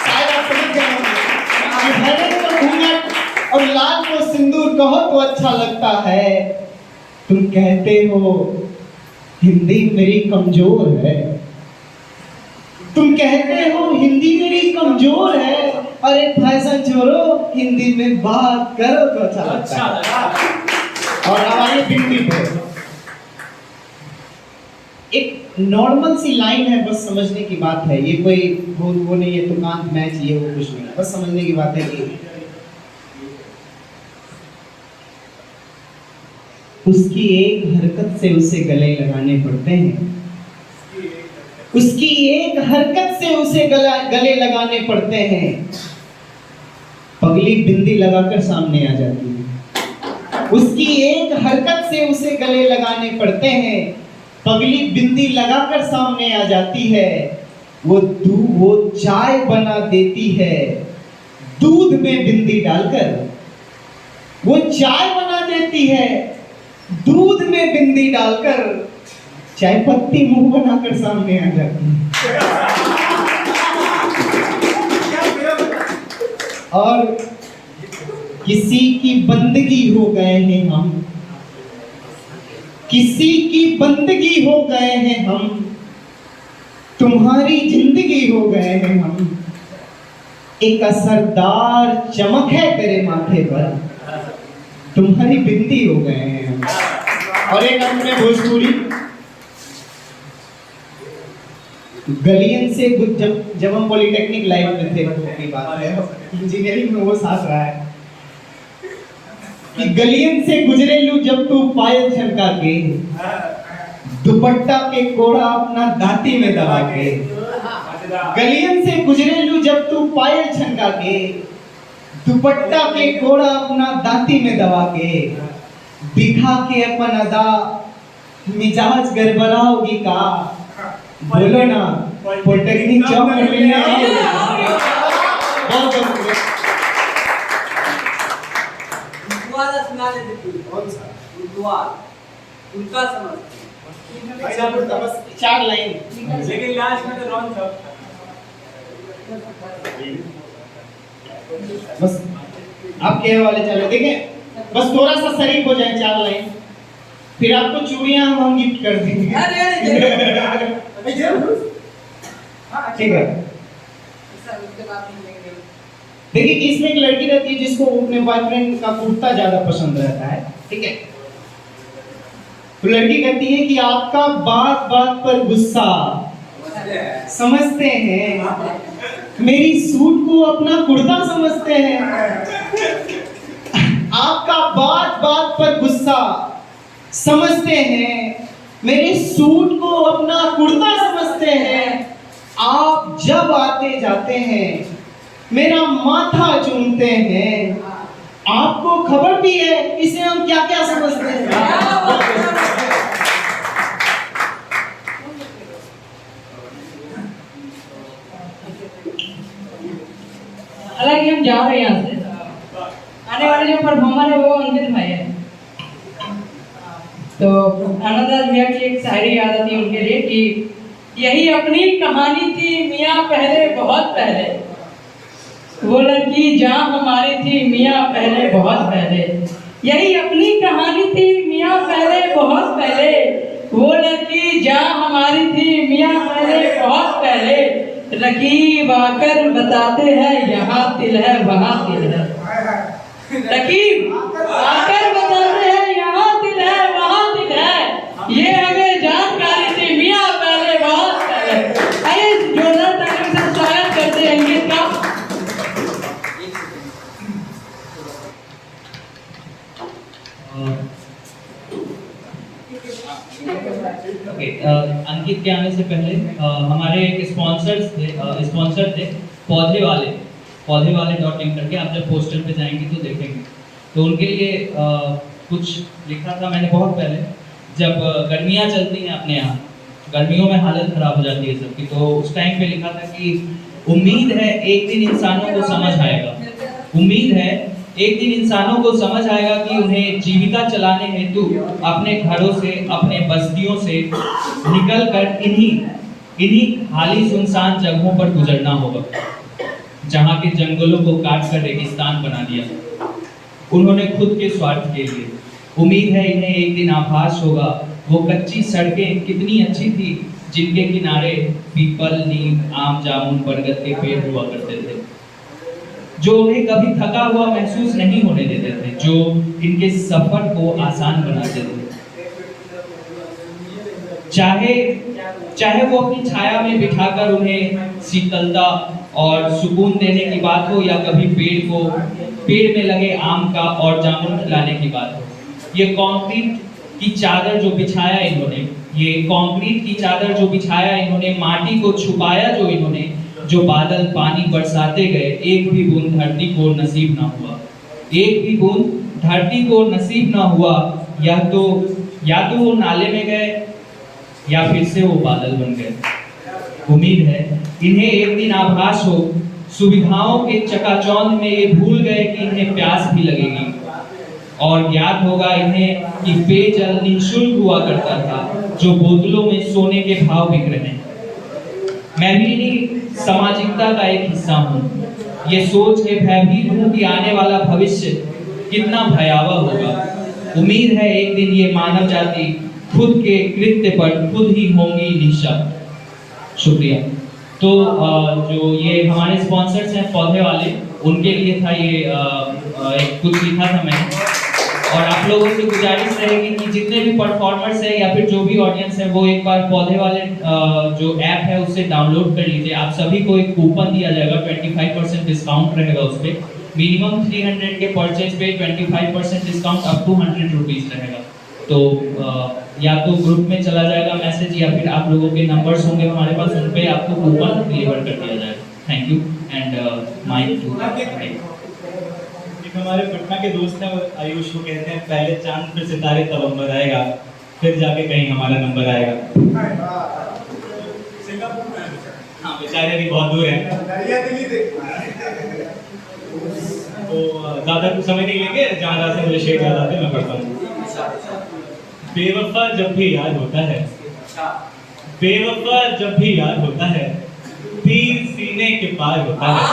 शायद आप समझ गए होंगे कि हरे को घूंघट और लाल को सिंदूर कहो तो अच्छा लगता है। तुम कहते हो हिंदी मेरी कमजोर है, तुम कहते हो हिंदी मेरी कमजोर है। अरे फैशन छोड़ो, हिंदी में बात करो तो अच्छा लगता है। और अब आइए बिंदी पे, एक नॉर्मल सी लाइन है, बस समझने की बात है। ये कोई वो नहीं है तुकांत मैच, ये वो कुछ नहीं, बस समझने की बात है कि उसकी एक हरकत से उसे गले लगाने पड़ते हैं, उसकी एक हरकत से उसे गले लगाने पड़ते हैं। पगली बिंदी लगाकर सामने आ जाती है, उसकी एक हरकत से उसे गले लगाने पड़ते हैं। पगली बिंदी लगाकर सामने आ जाती है, वो चाय बना देती है दूध में बिंदी डालकर, वो चाय बना देती है दूध में बिंदी डालकर, चाय पत्ती मुंह बनाकर सामने आ जाती है। और किसी की बंदगी हो गए हैं हम, किसी की बंदगी हो गए हैं हम, तुम्हारी जिंदगी हो गए हैं हम। एक असरदार चमक है तेरे माथे पर, तुम्हारी बिंदी हो गए हैं हम। और एक अंत में भोजपुरी, गलियन से जब हम पॉलिटेक्निक लाइफ में थे की बात है, इंजीनियरिंग में वो साथ रहा है कि गलियन से गुजरे लू जब तू पायल छलका के, दुपट्टा के कोड़ा अपना दाती में दबा के। गलियन से गुजरे लू जब तू पायल छलका के, दुपट्टा के कोड़ा अपना दाती में दबा के। दिखा के अपन अदा मिजाज गड़बड़ाओगी का, बोलो ना पॉलिटेक्निक जॉब में मिलने आओगे। बहुत शुक्रिया। वाला सुना ले दीदी। कौन सा? उनका समझ। बस 4 लाइन। लेकिन लास्ट में तो रॉन्ग था। बस आप कहे वाले चलो देखें, बस थोड़ा सा शरीक हो जाए 4 लाइन, फिर आपको चूड़ियां हम गिफ्ट कर देंगे। ठीक है। देखिए इसमें एक लड़की रहती है जिसको अपने बॉयफ्रेंड का कुर्ता ज्यादा पसंद रहता है, ठीक है। तो लड़की कहती है कि आपका बात बात पर गुस्सा समझते हैं, मेरी सूट को अपना कुर्ता समझते हैं। आपका बात बात पर गुस्सा समझते हैं, मेरे सूट को अपना कुर्ता समझते हैं। आप जब आते जाते हैं मेरा माथा चूमते हैं, आपको खबर भी है इसे हम क्या क्या समझते हैं। हालांकि हम जा रहे हैं यहाँ से, आने वाले जो परफॉर्मर है वो अंकित भाई है। तो आनंददास भैया की एक शायरी याद आती है उनके लिए कि यही अपनी कहानी थी मियाँ पहले बहुत पहले, वो लड़की जहाँ हमारी थी मियाँ पहले बहुत पहले। यही अपनी कहानी थी मियाँ पहले बहुत पहले, वो लड़की जहाँ हमारी थी मियाँ पहले बहुत पहले। रकीब आकर बताते हैं यहाँ तिल है वहाँ तिल है। रकीब आकर बताते हैं यहाँ तिल है वहाँ तिल है, ये हमें जानकारी थी मियाँ पहले बहुत पहले। आइए जोरदार तालियों से स्वागत करते हैं अंकित का। अंकित के आने से पहले हमारे एक स्पॉन्सर थे पौधे वाले .in करके, आप जब पोस्टर पे जाएंगे तो देखेंगे। तो उनके लिए कुछ लिखा था मैंने बहुत पहले, जब गर्मियाँ चलती हैं अपने यहाँ, गर्मियों में हालत खराब हो जाती है सबकी, तो उस टाइम पे लिखा था कि उम्मीद है एक दिन इंसानों को समझ आएगा, उम्मीद है एक दिन इंसानों को समझ आएगा कि उन्हें जीविका चलाने हेतु अपने घरों से, अपने बस्तियों से निकल कर इन्हीं खाली सुनसान जगहों पर गुजरना होगा जहाँ के जंगलों को काट कर रेगिस्तान बना दिया उन्होंने खुद के स्वार्थ के लिए। उम्मीद है इन्हें एक दिन आभास होगा वो कच्ची सड़कें कितनी अच्छी थी जिनके किनारे पीपल, नीम, आम, जामुन, बरगद के पेड़ हुआ करते थे, जो उन्हें कभी थका हुआ महसूस नहीं होने देते थे, जो इनके सफर को आसान बनाते थे। चाहे वो अपनी छाया में बिठाकर उन्हें शीतलता और सुकून देने की बात हो, या कभी पेड़ में लगे आम का और जामुन खिलाने की बात हो। ये कंक्रीट की चादर जो बिछाया इन्होंने, माटी को छुपाया जो इन्होंने, जो बादल पानी बरसाते गए, एक भी बूंद धरती को नसीब ना हुआ, एक भी बूंद धरती को नसीब ना हुआ। या तो वो नाले में गए या फिर से वो बादल बन गए। उम्मीद है इन्हें एक दिन आभास हो, सुविधाओं के चकाचौंध में ये भूल गए कि इन्हें प्यास भी लगेगी। और ज्ञात होगा इन्हें कि पेयजल निःशुल्क हुआ करता था, जो बोतलों में सोने के भाव बिक रहे हैं। मैं भी इन्हीं सामाजिकता का एक हिस्सा हूँ। ये सोच के भयभीत हूँ कि आने वाला भविष्य कितना भयावह होगा। उम्मीद है एक दिन ये मानव जाति खुद के कृत्य पर खुद ही होंगी निःशब्द। शुक्रिया। तो जो ये हमारे स्पॉन्सर्स हैं पौधे वाले, उनके लिए था ये एक कुछ लिखा था मैंने। और आप लोगों से गुजारिश रहेगी कि जितने भी परफॉर्मर्स हैं या फिर जो भी ऑडियंस है, वो एक बार पौधे वाले जो ऐप है उससे डाउनलोड कर लीजिए। आप सभी को एक कूपन दिया जाएगा, 25% डिस्काउंट रहेगा उस पर। मिनिमम 300 के परचेज पे 25% डिस्काउंट अप टू 100 रुपीज़ रहेगा। तो या तो ग्रुप में चला जाएगा मैसेज, या फिर आप लोगों के नंबर्स होंगे हमारे पास, उन पे आपको कूपन डिलीवर कर दिया जाएगा। Thank you and mic to हमारे पटना के दोस्त हैं आयुष, वो कहते हैं पहले चांद फिर सितारे तब अंबर आएगा, फिर जाके कहीं हमारा नंबर आएगा। हाँ, बेचारे भी बहुत दूर हैं, तो ज़्यादा कुछ समय नहीं लेंगे। जहाँ से मुझे शेर याद आते हैं मैं पढ़ता हूँ। बेवफा जब भी याद होता है, बेवफा जब भी याद होता है, तीर सीने के पार होता है।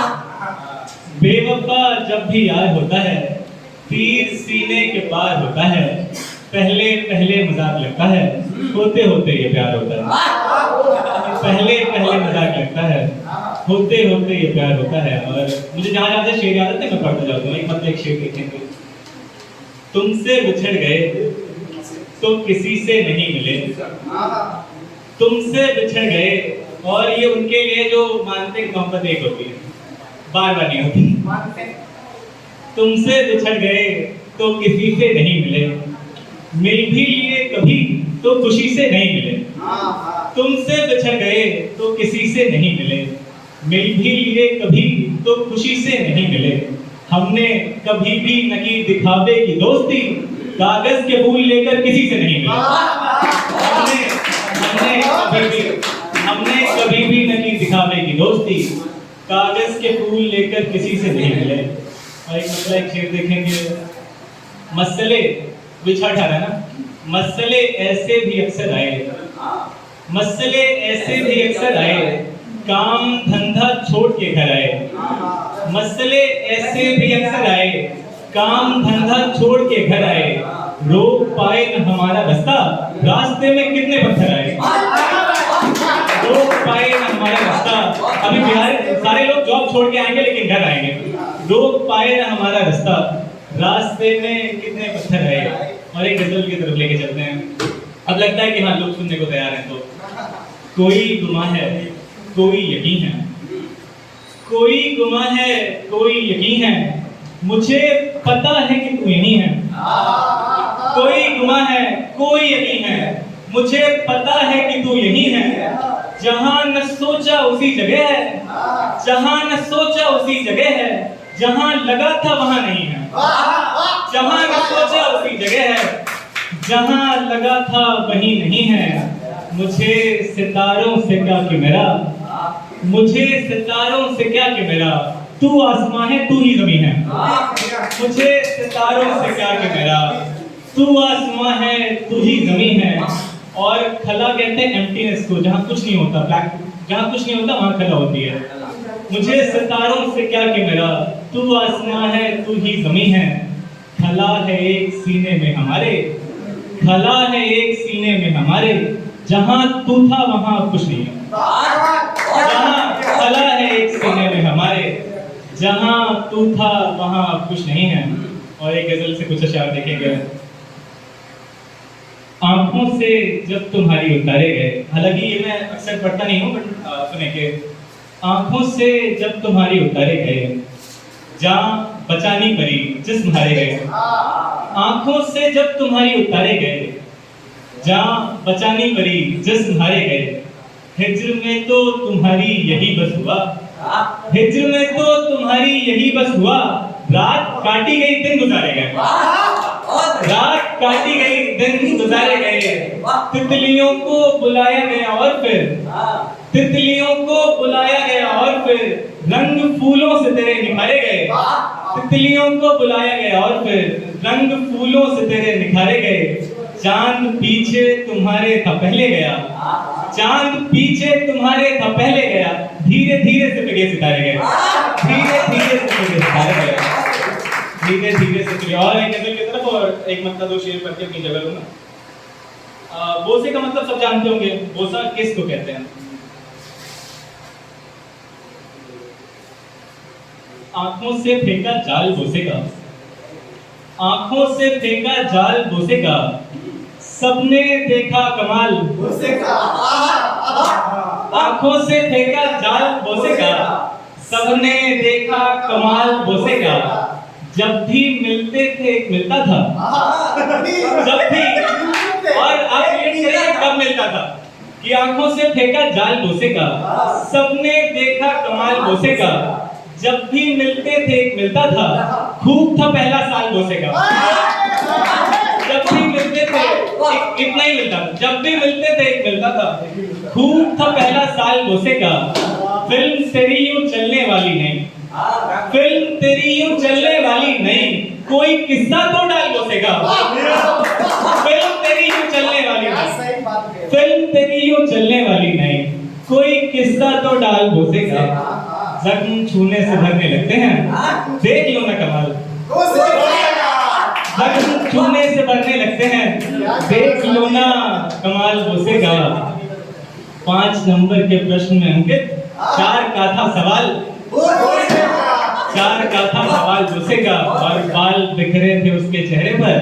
बेवफा जब भी याद होता है, तीर सीने के पार होता है। पहले पहले मजाक लगता है, होते होते ये प्यार होता है। पहले पहले मजाक लगता है, होते होते ये प्यार होता है। और मुझे जहाँ जहाँ से शेर याद आते मैं पढ़ता जाता हूँ। एक मतलब एक शेर लिखेंगे। तुमसे बिछड़ गए तो किसी से नहीं मिले, तुमसे बिछड़ गए। और ये उनके लिए जो मानते हैं मोहब्बत एक होती है, बार बार नहीं होती। तुमसे बिछड़ गए तो किसी से नहीं मिले, मिल भी लिए कभी तो खुशी से नहीं मिले। तुमसे बिछड़ गए तो किसी से नहीं मिले, मिल भी लिए कभी तो खुशी से नहीं मिले। हमने कभी भी न की दिखावे की दोस्ती, कागज के फूल लेकर किसी से नहीं मिले। हमने कभी भी न की दिखावे की दोस्ती, कागज के फूल लेकर किसी से नहीं मिले। और एक मतलब एक शेर देखेंगे। मसले बिछा ठहरा ना, मसले ऐसे भी अक्सर आए, मसले ऐसे भी अक्सर आए, काम धंधा छोड़ के घर आए। मसले ऐसे भी अक्सर आए, काम धंधा छोड़ के घर आए। रोक पाए न हमारा रास्ता, रास्ते में कितने पत्थर आए। रोक पाए न हमारा रास्ता, अभी बिहार सारे लोग जॉब छोड़ के आएंगे लेकिन घर आएंगे। रोक पाए न हमारा रास्ता, रास्ते में कितने पत्थर आए। और एक गजल की तरफ लेके चलते हैं। अब लगता है कि हाँ लोग सुनने को तैयार हैं। तो कोई गुमा है कोई यकीन है, कोई गुमा है कोई यकीन है, मुझे पता है कि तू यहीं है। कोई गुमा है कोई यकीन है, मुझे पता है कि तू यहीं है। जहां न सोचा उसी जगह है, जहां न सोचा उसी जगह है, जहां लगा था वहां नहीं है। जहां न सोचा उसी जगह है, जहां लगा था वहीं नहीं है। मुझे सितारों से क्या कि मेरा, मुझे सितारों से क्या कि मेरा, तू आसमां है तू ही ज़मीन है। मुझे सितारों से क्या कि मेरा, तू आसमां है तू ही ज़मीन है। और खला कहते हैं एम्प्टीनेस को, जहाँ कुछ नहीं होता, ब्लैक, जहाँ कुछ नहीं होता वहाँ खला होती है। मुझे सितारों से क्या कि मेरा, तू आसमां है तू ही ज़मीन है। खला है एक सीने में हमारे, खला है एक सीने में हमारे, जहाँ तू था वहाँ कुछ नहीं है। जहाँ खला है एक सीने में हमारे, जहाँ तू था वहाँ कुछ नहीं है। और एक गजल से कुछ अशार देखेंगे। आंखों से जब तुम्हारी उतारे गए, हालांकि ये मैं अक्सर पढ़ता नहीं हूँ बट सुने के। आंखों से जब तुम्हारी उतारे गए, जहाँ बचानी पड़ी जिस्म हारे गए। आंखों से जब तुम्हारी उतारे गए, जहाँ बचानी पड़ी जिस्म हारे गए। हिज्र में तो तुम्हारी यही बस हुआ, हिज्र में तो तुम्हारी यही बस हुआ। रात काटी गई दिन गुजारे गए, रात काटी गई दिन गुजारे गए। तितलियों को बुलाया गया और फिर, तितलियों को बुलाया गया और फिर, रंग फूलों से तेरे निखारे गए। तितलियों को बुलाया गया और फिर रंग फूलों से तेरे निखारे गए। चांद पीछे तुम्हारे था पहले गया, चांद पीछे तुम्हारे था पहले गया, धीरे धीरे से पिघे सितारे गए, धीरे धीरे से पिघे सितारे गए, धीरे धीरे से पिघे। और एक गजल की तरफ और एक मतलब दो शेर पढ़ के अपनी जगह लूंगा। बोसे का मतलब सब जानते होंगे, बोसा किसको कहते हैं? आंखों से फेंका जाल बोसे का, आंखों से फेंका जाल बोसे का, सबने देखा कमाल बोसे का। आंखों से फेंका जाल बोसे का, सबने देखा कमाल बोसे का। जब भी मिलते थे मिलता था, जब भी, और आप ये कब मिलता था कि आंखों से फेंका जाल बोसे का, सबने देखा कमाल बोसे का। जब भी मिलते थे मिलता था, खूब था पहला साल बोसे का। जब भी मिलते थे इतना ही मिलता था, जब भी मिलते थे मिलता था, खूब था पहला साल बोसे का। फिल्म तेरी यूं चलने वाली नहीं, फिल्म तेरी यूं चलने वाली नहीं, कोई किस्सा तो डाल बोसे का। फिल्म तेरी यूं चलने वाली नहीं, फिल्म तेरी यूं चलने वाली नहीं, कोई किस्सा तो डाल बोसे का। जख्म छूने से भरने लगते हैं, देख लो ना कमाल। जख्म छूने से भरने लगते हैं, देख लो ना कमाल बोसे का। 5 नंबर के प्रश्न में अंकित 4 का था सवाल, 4 का था सवाल बोसे का। और बाल बिखरे थे उसके चेहरे पर,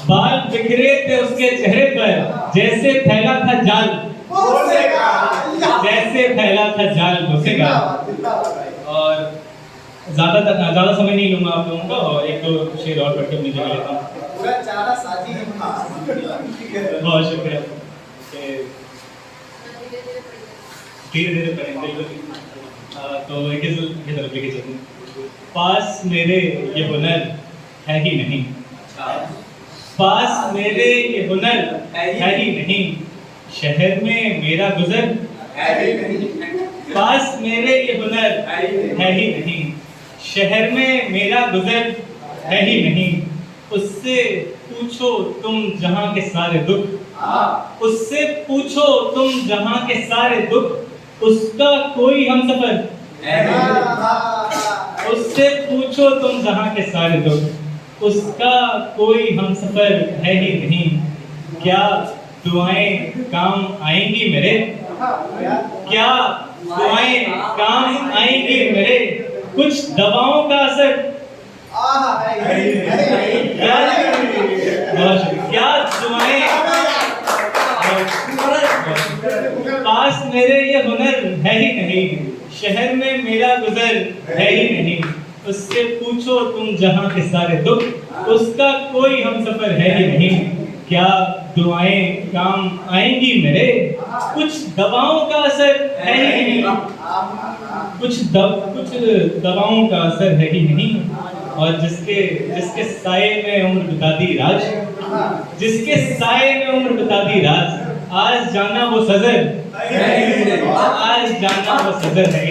बाल बिखरे थे उसके चेहरे पर, जैसे फैला था जाल, जैसे फैला था जाल बोसे का। और ज्यादा समय नहीं लूंगा आप लोगों का, और एक दो शेर और पढ़ के अपनी जगह लेता हूँ। बहुत शुक्रिया। धीरे धीरे पढ़ेंगे। तो एक तरफ लेके चलते हैं। पास मेरे ये हुनर है ही नहीं, पास मेरे ये हुनर है ही नहीं, शहर में मेरा गुजर है ही नहीं। पास मेरे ये हुनर है ही नहीं, शहर में मेरा गुजर है ही नहीं। उससे पूछो तुम जहां के सारे दुख, उससे पूछो तुम जहां के सारे दुख, उसका कोई हमसफर है नहीं। उससे पूछो तुम जहां के सारे दुख, उसका कोई हमसफर है ही नहीं। क्या दुआएं काम आएंगी मेरे, क्या दुआएं काम आएंगी मेरे, कुछ दवाओं का असर, क्या दुआएं। पास मेरे ये हुनर है ही नहीं, शहर में मेरा गुजर है ही नहीं। उससे पूछो तुम जहां के सारे दुख, उसका कोई हमसफर है ही नहीं। क्या दुआएं काम आएंगी मेरे, कुछ दवाओं का असर है ही नहीं, कुछ दवाओं का असर है ही नहीं। और जिसके साए में उम्र बिता दी राज, जिसके साए में उम्र बिता दी राज, आज जाना वो सजर, आज जाना वो सजर है।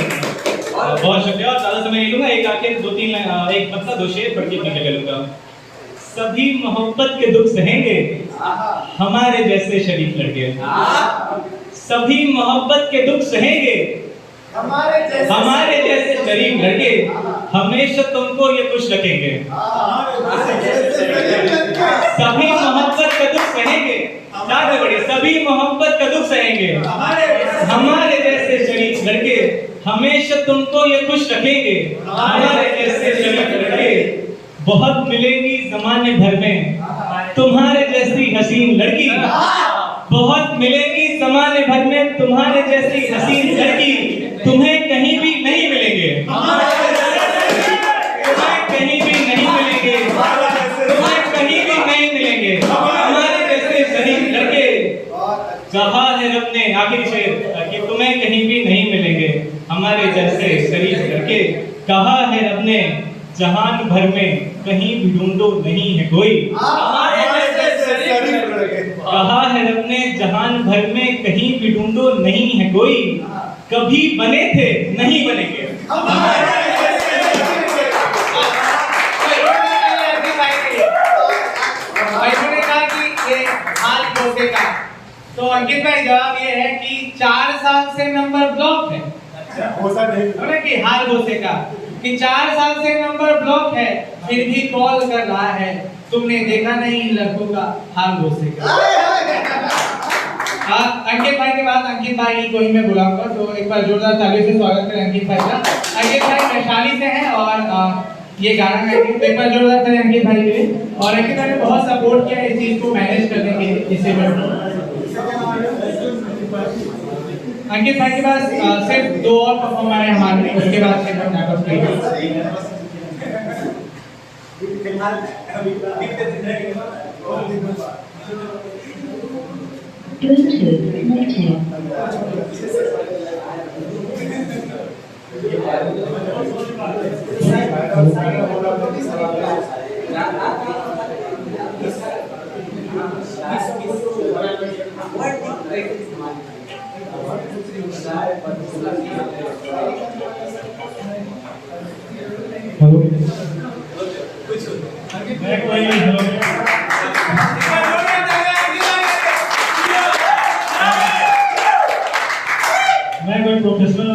बहुत शुक्रिया। और ज्यादा समय नहीं लूंगा, एक आखिर एक मतलब 2 शेर पढ़ के अपनी जगह लूंगा। सभी मोहब्बत के दुख सहेंगे हमारे जैसे शरीफ लड़के, सभी मोहब्बत के दुख सहेंगे हमारे जैसे शरीफ लड़के, हमेशा तुमको ये खुश रखेंगे। सभी मोहब्बत का दुख सहेंगे, सभी मोहब्बत का दुख सहेंगे हमारे जैसे शरीफ लड़के, हमेशा तुमको ये खुश रखेंगे हमारे जैसे शरीफ लड़के। बहुत मिलेंगी जमाने भर में तुम्हारे जैसी हसीन लड़की, बहुत मिलेंगी जमाने भर में तुम्हारे जैसी हसीन लड़की, तुम्हें कहीं भी नहीं मिलेंगे, तुम्हें कहीं भी नहीं मिलेंगे, तुम्हें कहीं भी नहीं मिलेंगे हमारे जैसे शरीफ लड़के। कहा है रब ने, आखिरी शेर, कि तुम्हें कहीं भी नहीं मिलेंगे हमारे जैसे शरीफ लड़के। कहा है रब ने जहान भर में कहीं भी ढूंढो नहीं है कोई, कहा है रब ने जहान भर में कहीं भी ढूंढो नहीं है कोई, कभी बने थे नहीं बनेंगे। तो अंकित भाई जवाब ये है कि 4 साल से नंबर ब्लॉक है। बोला कि हाल गोसे का कि 4 साल से नंबर ब्लॉक है, फिर भी कॉल कर रहा है। तुमने देखा नहीं इन लड़कों का हाल गोसे का। अंकित भाई के बाद अंकित भाई को ही मैं बुलाऊंगा, तो एक बार जोरदार ताली से स्वागत करें अंकित भाई का। अंकित भाई वैशाली से हैं और ये गाना गाएंगे, तो एक बार जोरदार करें अंकित भाई के लिए। और अंकित भाई ने बहुत सपोर्ट किया इस चीज को मैनेज करने के लिए इस इवेंट को। अंकित भाई के पास सिर्फ 2 और परफॉर्मर है हमारे, उसके बाद फिर हम नाटक करेंगे। मैं कोई प्रोफेशनल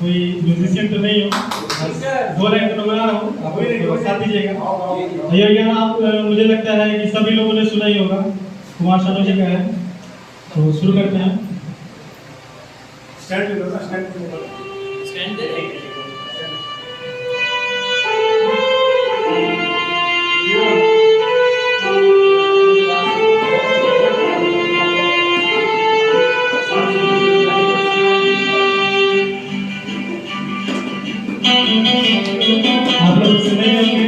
कोई म्यूजिशियन तो नहीं हूँ, 2 लाइन तो बना रहा हूँ, आप साथ दीजिएगा। ये गाना आप मुझे लगता है कि सभी लोगों ने सुना ही होगा, कुमार शानू जी का है। तो शुरू करते हैं। आप लोग सुने होंगे।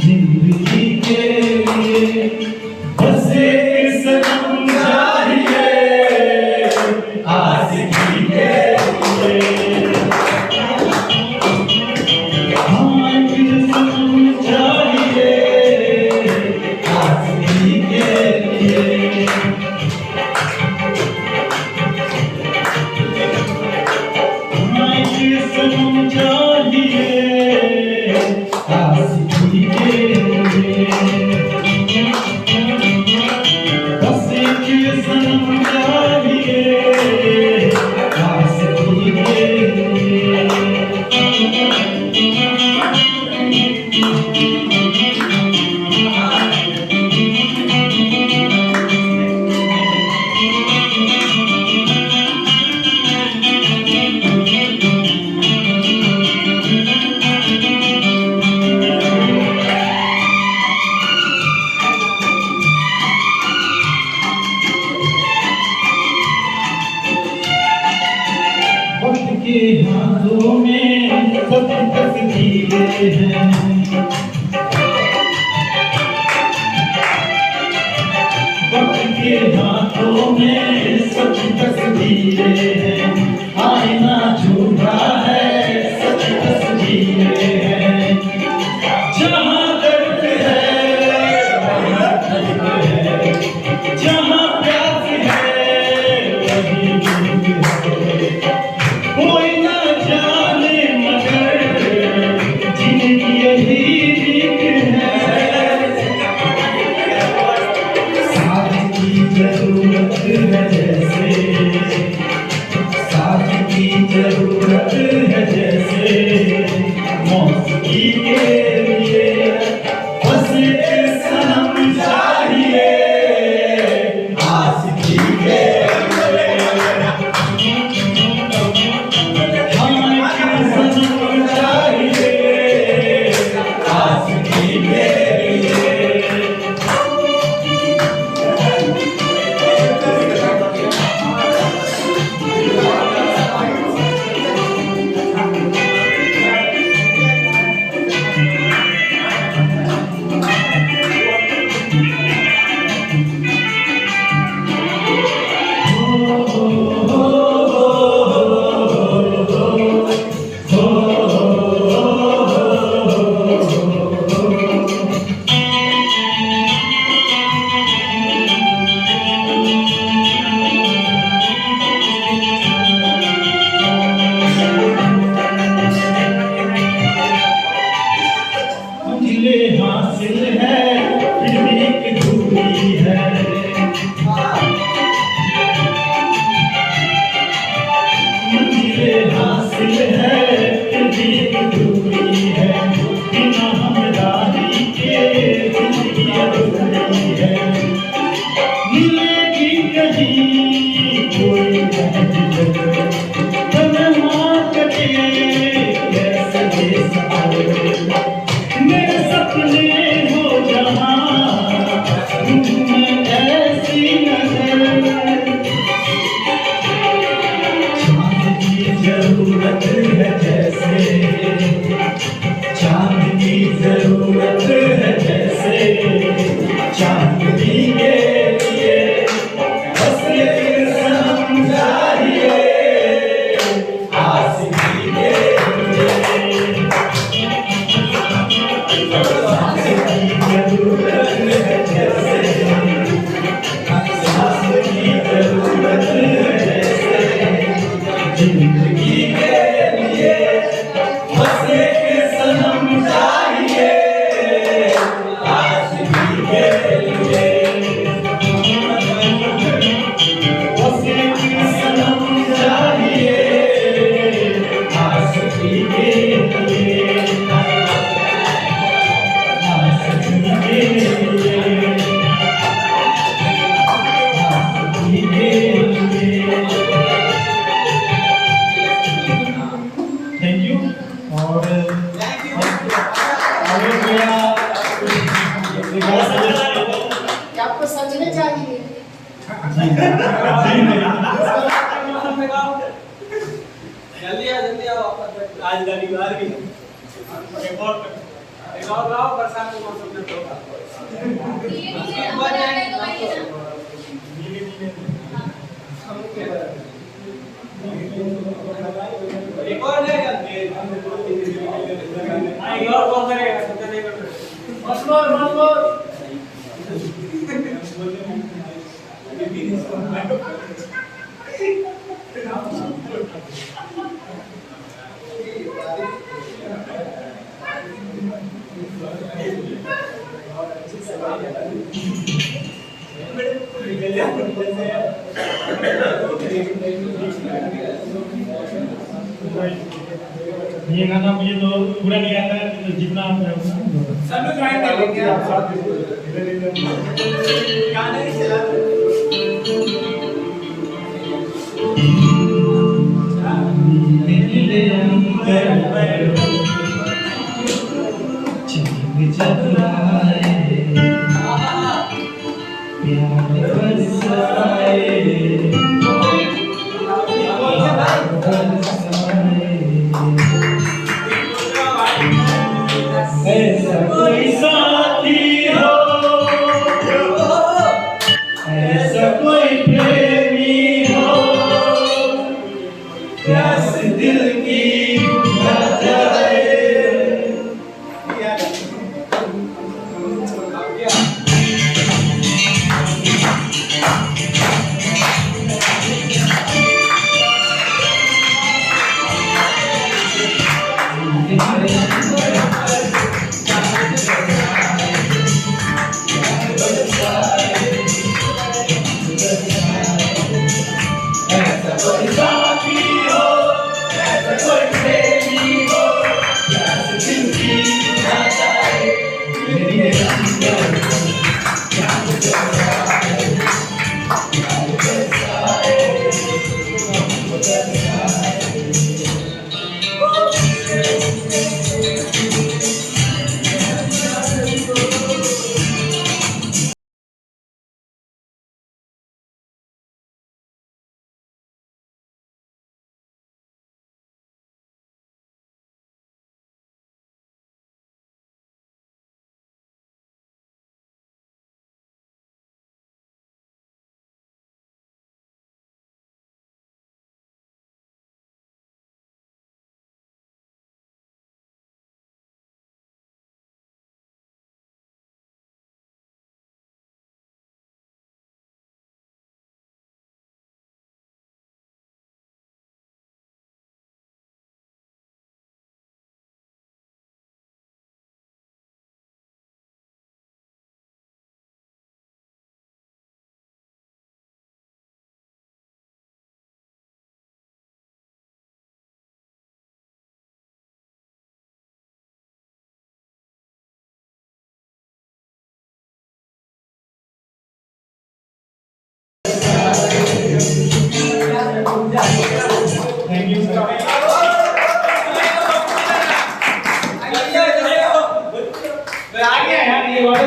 जिंदगी के लिए बस एक सनम चाहिए, आशिकी के लिए हाँ एक सनम चाहिए, आशिकी के लिए हाँ एक सनम चाहिए, आशिकी के लिए बस एक सनम चाहिए, आशिकी के लिए वक्त के हाथों में सब तस्वीरें हैं, वक्त के हाथों में सब तस्वीरें हैं, आईना झूठा है सच तस्वीरें हैं, जहाँ दर्द है वहाँ दर्द है, जहाँ प्यास है वहीं दूध है, कोई ना जाने मगर जिंदगी यही रीत है, साथ की जरूरत है जैसे, साथ की जरूरत है जैसे, मौसमी के लिए बस एक सनम चाहिए। Thank you. और आगे मेरा आपको सजने चाहिए। जल्दी आओ वापस। आज रविवार भी है। एक और गाओ, बरसात के मौसम में तो ये नंबर आ रहा है तो आइए ना। एक और ले जाते एक और कौन करेगा? सोचा नहीं कर रहे। मत बोल। ये गाना मुझे तो पूरा नहीं आता है, तो जितना आता है उतना सब लोग ज्वाइन कर लेंगे। आप साथ गाने ही चला ऐसा कोई साथी हो, ऐसा कोई प्रेमी हो, प्यास दिल की बुझा जाए। Thank you sir. आ गया यार, ये वाले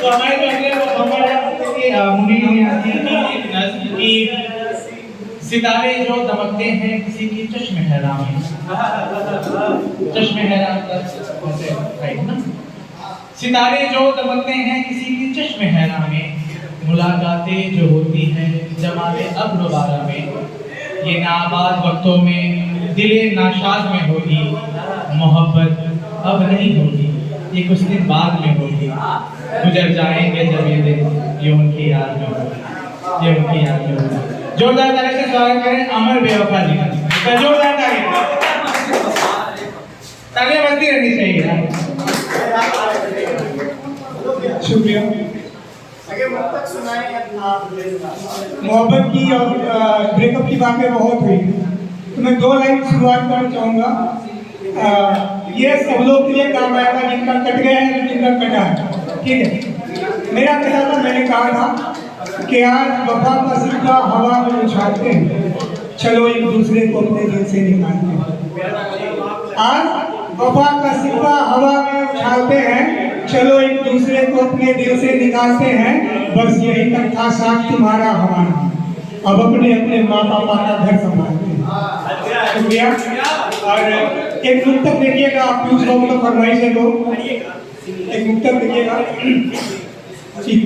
तो हमारे जो अगले वो हमारे मुनी की सितारे जो दमकते हैं किसी की चश्मे हैरान में, चश्मे हैरान का सितारे जो दमकते हैं किसी की चश्मे हैरान में, मुलाकातें जो होती हैं जमाने अब दोबारा में, ये नाबाद वक्तों में दिले नाशाद में होगी, मोहब्बत अब नहीं होगी, ये कुछ दिन बाद में होगी। गुजर जाएंगे जब ये दिन, ये उनकी याद में होगी, ये उनकी याद में होगी। जोरदार ताली से स्वागत करें अमर बेवफा जी का। जोरदार तालियां बजती रहनी चाहिए। शुक्रिया। मोहब्बत की और ब्रेकअप की बातें बहुत हुई, तो मैं 2 लाइन शुरुआत करना चाहूँगा। ये सब लोग के लिए काम आया था जिनका कट गया है, जिनका कटा है, ठीक है। मेरा कटा था, मैंने कहा था कि आज वफा का सिक्का हवा में उछालते हैं, चलो एक दूसरे को अपने दिल से निकालते हैं। आज वफा का सिक्का हवा में उछालते हैं, चलो एक दूसरे को अपने दिल से निकालते हैं। बस यही तक था साथ तुम्हारा हमारा, अब अपने अपने माँ पापा का घर संभालते हैं। शुक्रिया। और एक मुक्तक देखिएगा, आप पीयूष बाबू का फरमाइश है तो एक मुक्तक देखिएगा।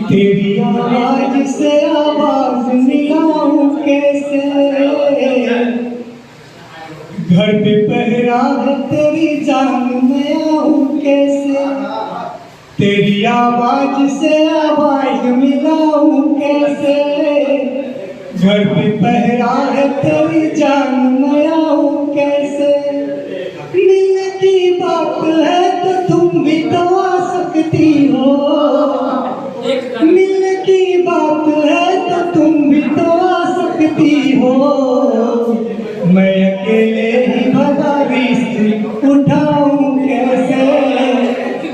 तेरी आवाज से आवाज मिलाऊं कैसे, घर पे पहरा है तेरी जान में आऊं कैसे, तेरी आवाज से आवाज मिलाऊं कैसे, घर पे पहरा है तेरी जान में आऊं कैसे। मिलने की बात है तो तुम भी तो आ सकती हो, मिलने की बात है तो तुम भी तो आ सकती हो। मैं अकेले ही भला रिश्त उठाऊं कैसे,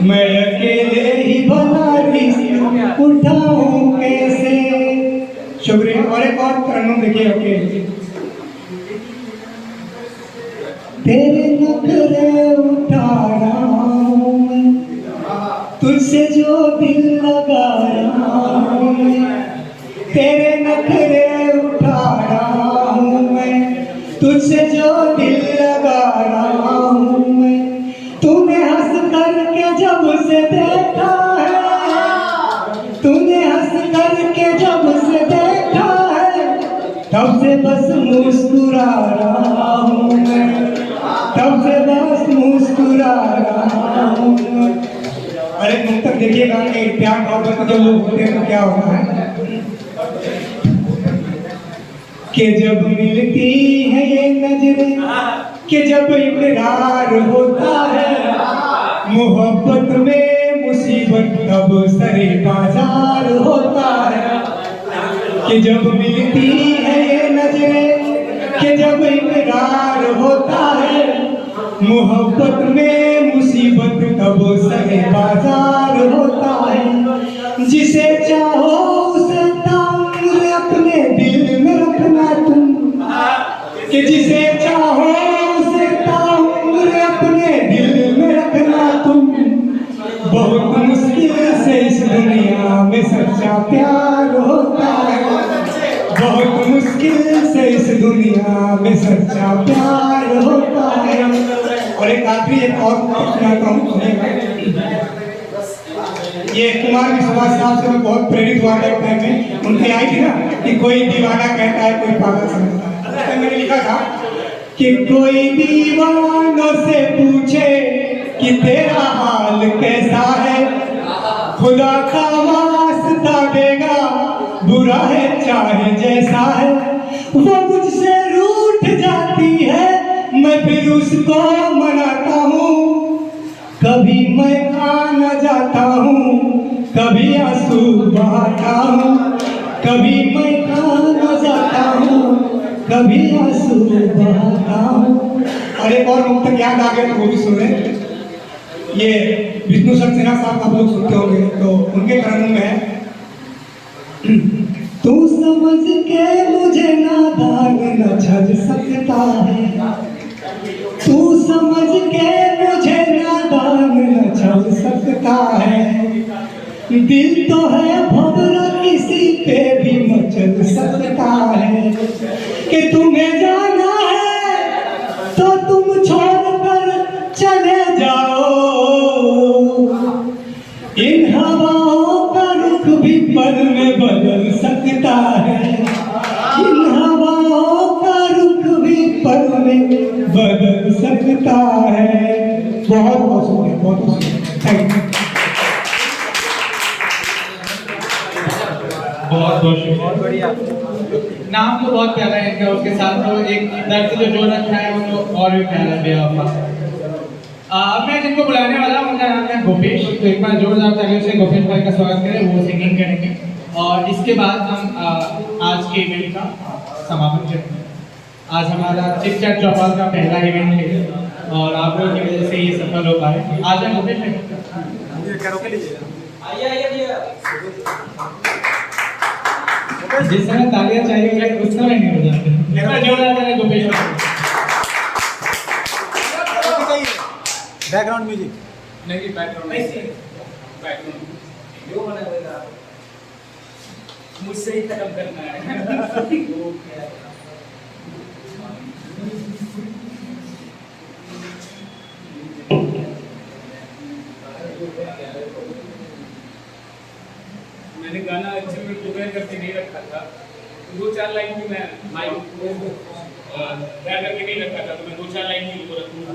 मैं अकेले ही भला रिश्त उठाऊं कैसे। शुक्रिया। और एक और तरन्नुम देखिए। ओके। तेरे नखरे उठा रहा हूं मैं, तुझसे जो दिल लगा रहा हूं मैं, तेरे नखरे उठा रहा हूं मैं, तुझसे जो दिल लगा रहा हूं मैं। तूने हंस करके जब से देखा है, तूने हंस करके जब से देखा है, तब से बस मुस्कुरा रहा हूं मैं, तब से बस मुस्कुरा रहा हूं मैं। और एक मुक्तक देखिएगा कि प्यार मोहब्बत में जो लोग होते हैं तो क्या होता है कि जब मिलती है ये नजरें, कि जब इकरार होता है, मोहब्बत में मुसीबत तब सरे बाजार होता है। कि जब मिलती है ये नजरें, कि जब इकरार होता है, मोहब्बत में मुसीबत तब सरे बाजार होता है। जिसे चाहो उसे ताउम्र अपने दिल में रखना तुम, कि जिसे चाहो उसे ताउम्र अपने दिल में रखना तुम। बहुत मुश्किल से इस दुनिया में सच्चा प्यार होता है, बहुत मुश्किल से इस दुनिया में सच्चा प्यार होता है। और एक आखिरी एक और सुनाता हूँ, सुनिएगा। ये कुमार विश्वास साहब से मैं बहुत प्रेरित हुआ करता है। मैं उनकी आई थी ना कि कोई दीवाना कहता है कोई पागल समझता है, तो मैंने लिखा था कि कोई दीवानों से पूछे कि तेरा हाल कैसा है, खुदा का वास्ता देगा बुरा है चाहे जैसा है। वो मुझसे रूठ जाती है, मैं फिर उसको मनाता हूँ। कभी मैं खाना जाता हूँ, कभी आंसू बहाता हूँ, कभी मैं खाना जाता हूँ, कभी आंसू बहाता हूँ। और एक और मुक्तक याद आ गया तो वो भी सुने। ये विष्णु सक्सेना साहब आप लोग सुनते होंगे, तो उनके तरन्नुम में है। तू समझ के मुझे नादान न झल सकता है, तू समझ के मुझे नादान न झल सकता है। दिल तो है भंवरा किसी पे भी मचल सकता है। कि तुम्हें जाना है तो तुम छोड़कर चले जाओ, इन हवाओं का रुख भी पल में बदल सकता है, इन हवाओं का रुख भी पल में बदल सकता है। बहुत बहुत शुक्रिया, बहुत बहुत शुक्रिया, थैंक यू। बहुत बहुत शुक्रिया। नाम तो बहुत प्यारा है इनका, उसके साथ तो एक दर्द जो रखा है वो तो और भी प्यारा है, बेवफा। मैं जिनको बुलाने वाला हूँ उनका नाम है गोपेश, तो एक बार जोरदार तालियों से गोपेश भाई का स्वागत करें, वो सिंगिंग करेंगे और इसके बाद हम आज के इवेंट का समापन करेंगे। आज हमारा चिट चैट चौपाल का पहला इवेंट है और आप लोगों की वजह से ये सफल हो पाए। आज हम गोपेश जिस समय तालियां चाहिए उस समय नहीं हो जाते। जोरदार तालियां गोपेश भाई। बैकग्राउंड म्यूजिक नहीं, बैकग्राउंड मुझसे ही खत्म करना है। मैंने गाना अच्छे में प्रिपेयर करके नहीं रखा था, 2-4 लाइन भी मैं माइक तैयार करके नहीं रखा था, तो मैं 2-4 लाइन भी रखूंगा।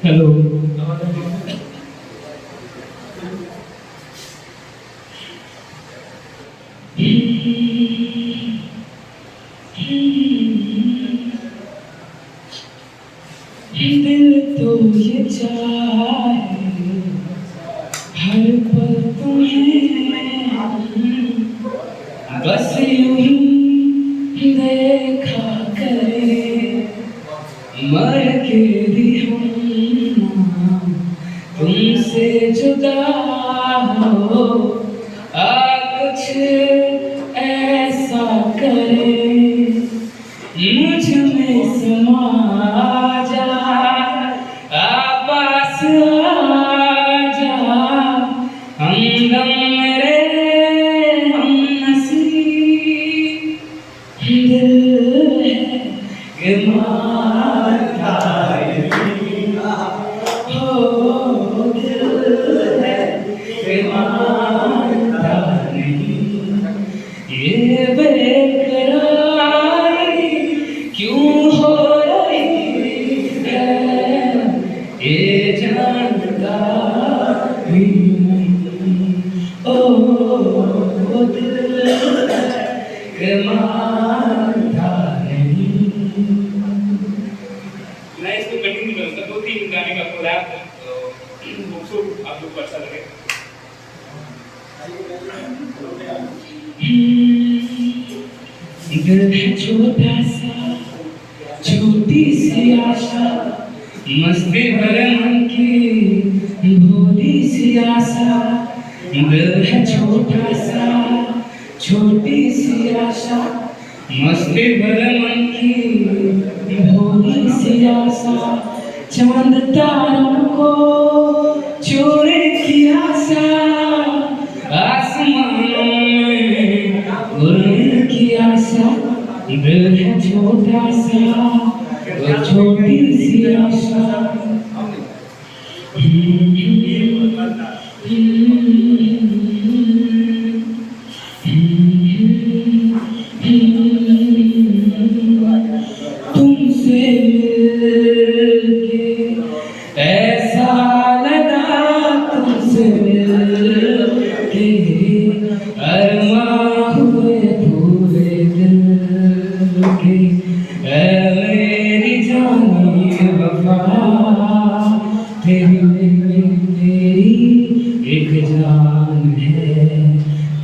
हेलो, दिल तो ये चाहे हर पल तुम्हें बस यूं ही देखा करे, मर के भी हम ना तुमसे जुदा हो, कुछ ऐसा करे मुझ में समा जा, पास आ जा, हमदम मेरे हम नसीब, दिल है कि मारता हो, दिल है कि मारता नहीं, ये बेकरारी क्यों हो रही है, ये जानता भी नहीं, ओ दिल के मानता नहीं। मैं इसको कंटिन्यू करूँगा, 2-3 गाने का कोलैब है, तो आप लोग को अच्छा लगे। दिल है छोटा सा, छोटी सी आशा, मस्ती भरे मन की भोली सी आशा, दिल है छोटा सा, छोटी सी आशा, मस्ती भरे मन की भोली सी आशा, चांद तारों को छूने की आशा, आसमानों में उड़ने की आशा, दिल है छोटा सा और छोटी सी आशा। तुमसे मिलके ऐसा लगा, तुमसे मिलके अरमां हुए पूरे दिल के, मेरी जानी वफा, तेरी मेरी एक जान है,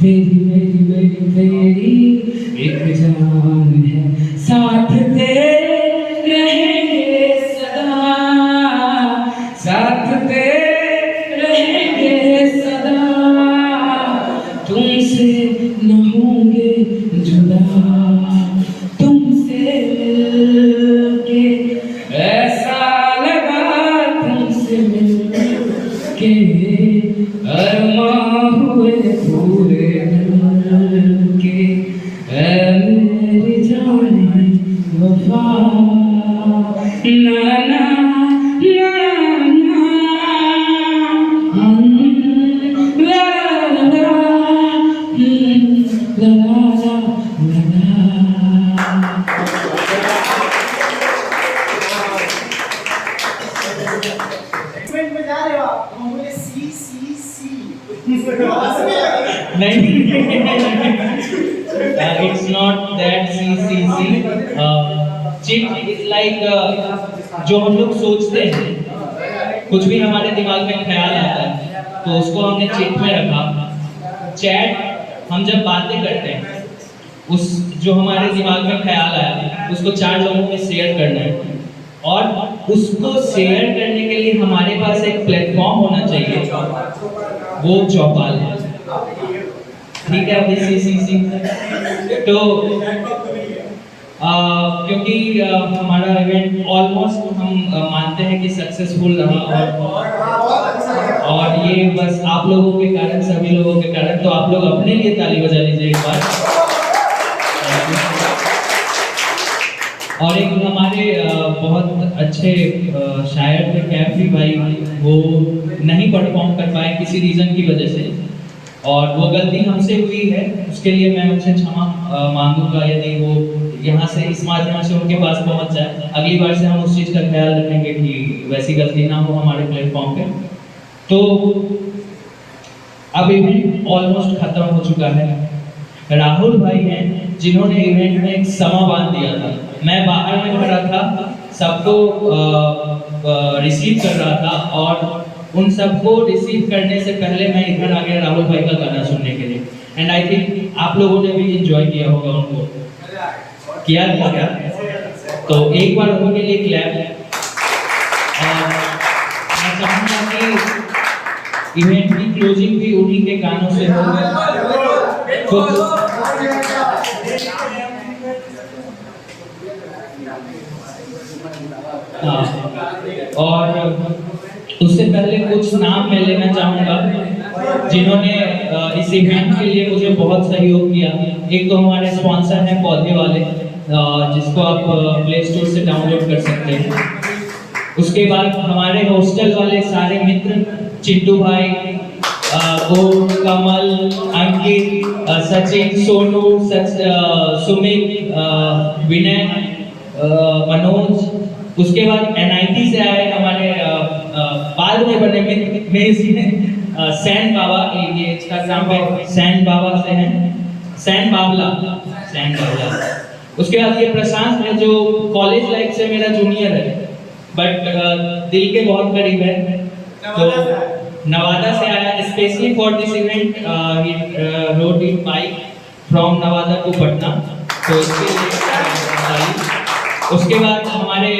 तेरी मेरी एक जान है, साथ तेरे रहेंगे सदा, साथ तेरे रहेंगे सदा, तुमसे न होंगे जुदा, तुमसे मिलके ऐसा इवेंट में जा रहे हो आप, हम बोले सी सी सी It's not that CCC. Chit is like जो हम लोग सोचते हैं, कुछ भी हमारे दिमाग में ख्याल आता है तो उसको हमने चिट में रखा। चैट हम जब बातें करते हैं, उस जो हमारे दिमाग में ख्याल आया उसको 4 लोगों में शेयर करना है, और उसको शेयर करने के लिए हमारे पास एक प्लेटफॉर्म होना चाहिए, वो चौपाल है। ठीक है, अभी CCC तो क्योंकि हमारा इवेंट ऑलमोस्ट हम मानते हैं कि सक्सेसफुल रहा, और ये बस आप लोगों के कारण, सभी लोगों के कारण, तो आप लोग अपने लिए ताली बजा लीजिए एक बार। और एक हमारे बहुत अच्छे शायर थे कैफी भाई, वो नहीं परफॉर्म कर पाए किसी रीज़न की वजह से, और वो गलती हमसे हुई है, उसके लिए मैं उनसे क्षमा मांगूंगा यदि वो यहाँ से इस माध्यम से उनके पास पहुँच जाए। अगली बार से हम उस चीज़ का ख्याल रखेंगे कि वैसी गलती ना हो हमारे प्लेटफॉर्म पे। तो अब इवेंट ऑलमोस्ट खत्म हो चुका है। राहुल भाई हैं जिन्होंने इवेंट में एक समा बांध दिया था। मैं बाहर में खड़ा था, सबको रिसीव कर रहा था, और उन सबको रिसीव करने से पहले मैं इधर आ गया राहुल भाई का गाना सुनने के लिए। एंड आई थिंक आप लोगों ने भी एंजॉय किया होगा उनको। किया था क्या? तो एक बार उनके लिए क्लैप। और मैं चाहूँगा कि इवेंट की क्लोजिंग भी उन्हीं के गानों से हो। और उससे पहले कुछ नाम मैं लेना चाहूँगा जिन्होंने इस इवेंट के लिए मुझे बहुत सहयोग किया। एक तो हमारे स्पॉन्सर हैं पौधे वाले, जिसको आप प्ले स्टोर से डाउनलोड कर सकते हैं। उसके बाद हमारे हॉस्टल वाले सारे मित्र, चिंटू भाई, ओम, कमल, अंकित, सचिन, सोनू, सुमित, विनय, मनोज। उसके बाद NIT से आए हमारे बाद में बने मित्र सैन बाबा, ये इंस्टाग्राम पे सैन बाबा से हैं, सैन बाबला। उसके बाद ये प्रशांत है जो कॉलेज लाइफ से मेरा जूनियर है, बट दिल के बहुत करीब है। तो नवादा से आया specially for this event, he rode in bike from Nawada to Patna, तो इसके लिए। उसके बाद हमारे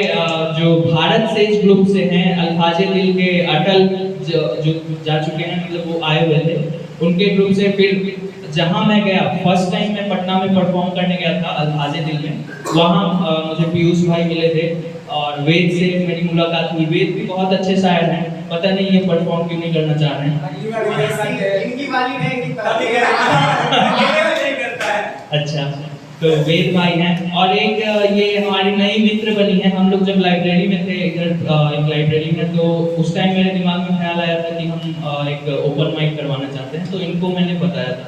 जो भारत से इस ग्रुप से हैं, अल्फाजे दिल के अटल जो जा चुके हैं, मतलब वो आए हुए थे, उनके ग्रुप से। फिर जहाँ मैं गया फर्स्ट टाइम मैं पटना में परफॉर्म करने गया था अल्फाजे दिल में, वहाँ मुझे पीयूष भाई मिले थे, और वेद से मेरी मुलाकात हुई। वेद भी बहुत अच्छे शायर हैं, पता नहीं ये परफॉर्म क्यों नहीं करना चाह रहे हैं। इनकी वाली नहीं अच्छा, तो वेद भाई हैं। और एक ये हमारी नई मित्र बनी है। हम लोग जब लाइब्रेरी में थे इधर एक लाइब्रेरी में, तो उस टाइम मेरे दिमाग में ख्याल आया था कि हम एक ओपन माइक करवाना चाहते हैं, तो इनको मैंने बताया था।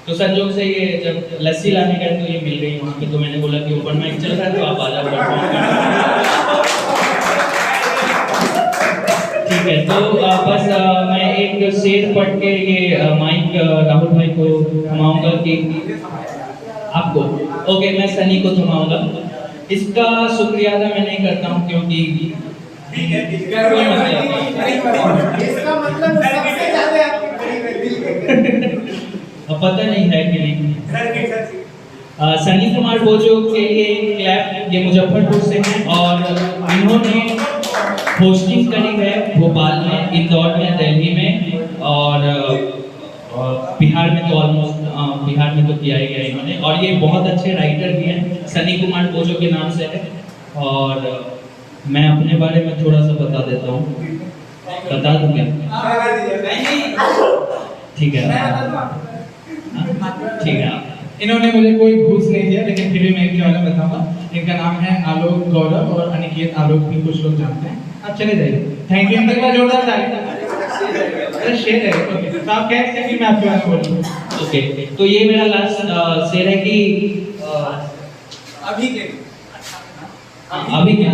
तो संजोग से ये जब लस्सी लाने गए तो ये मिल गई वहाँ पे, तो मैंने बोला कि ओपन माइक चल रहा है तो आप आ जाओ परफॉर्म करने। ठीक है, तो बस मैं एक शेर पढ़ के ये माइक राहुल भाई को थमाऊंगा कि आपको। ओके, मैं सनी को थमाऊंगा। इसका शुक्रिया अदा मैं नहीं करता हूँ क्योंकि कोई मतलब इसका मतलब सबसे ज्यादा आपके करीब है दिल के। अब पता नहीं है कि नहीं। सनी कुमार बोजो के लिए क्लैप, ये मुजफ्फरपुर से हैं, और इन्होंने होस्टिंग करी है भोपाल में, इंदौर में, दिल्ली में, और बिहार में तो ऑलमोस्ट बिहार में तो किया ही गया इन्होंने। और ये बहुत अच्छे राइटर भी हैं, सनी कुमार बोजो के नाम से है। और मैं अपने बारे में थोड़ा सा बता देता हूँ, बता दूँ क्या? ठीक है, ठीक है। इन्होंने मुझे कोई घूस नहीं दिया, लेकिन फिर भी मैं इनके बारे में बताऊंगा। इनका नाम है आलोक गौरव और अनिकेत आलोक भी कुछ लोग जानते हैं। आप चले जाइए। Thank you. इनका जोरदार ताली। अरे शेर है। ओके, तो आप कह रहे थे कि मैं आपके बारे में बोलूँ। ओके, तो ये मेरा लास्ट शेर है कि अभी के अभी क्या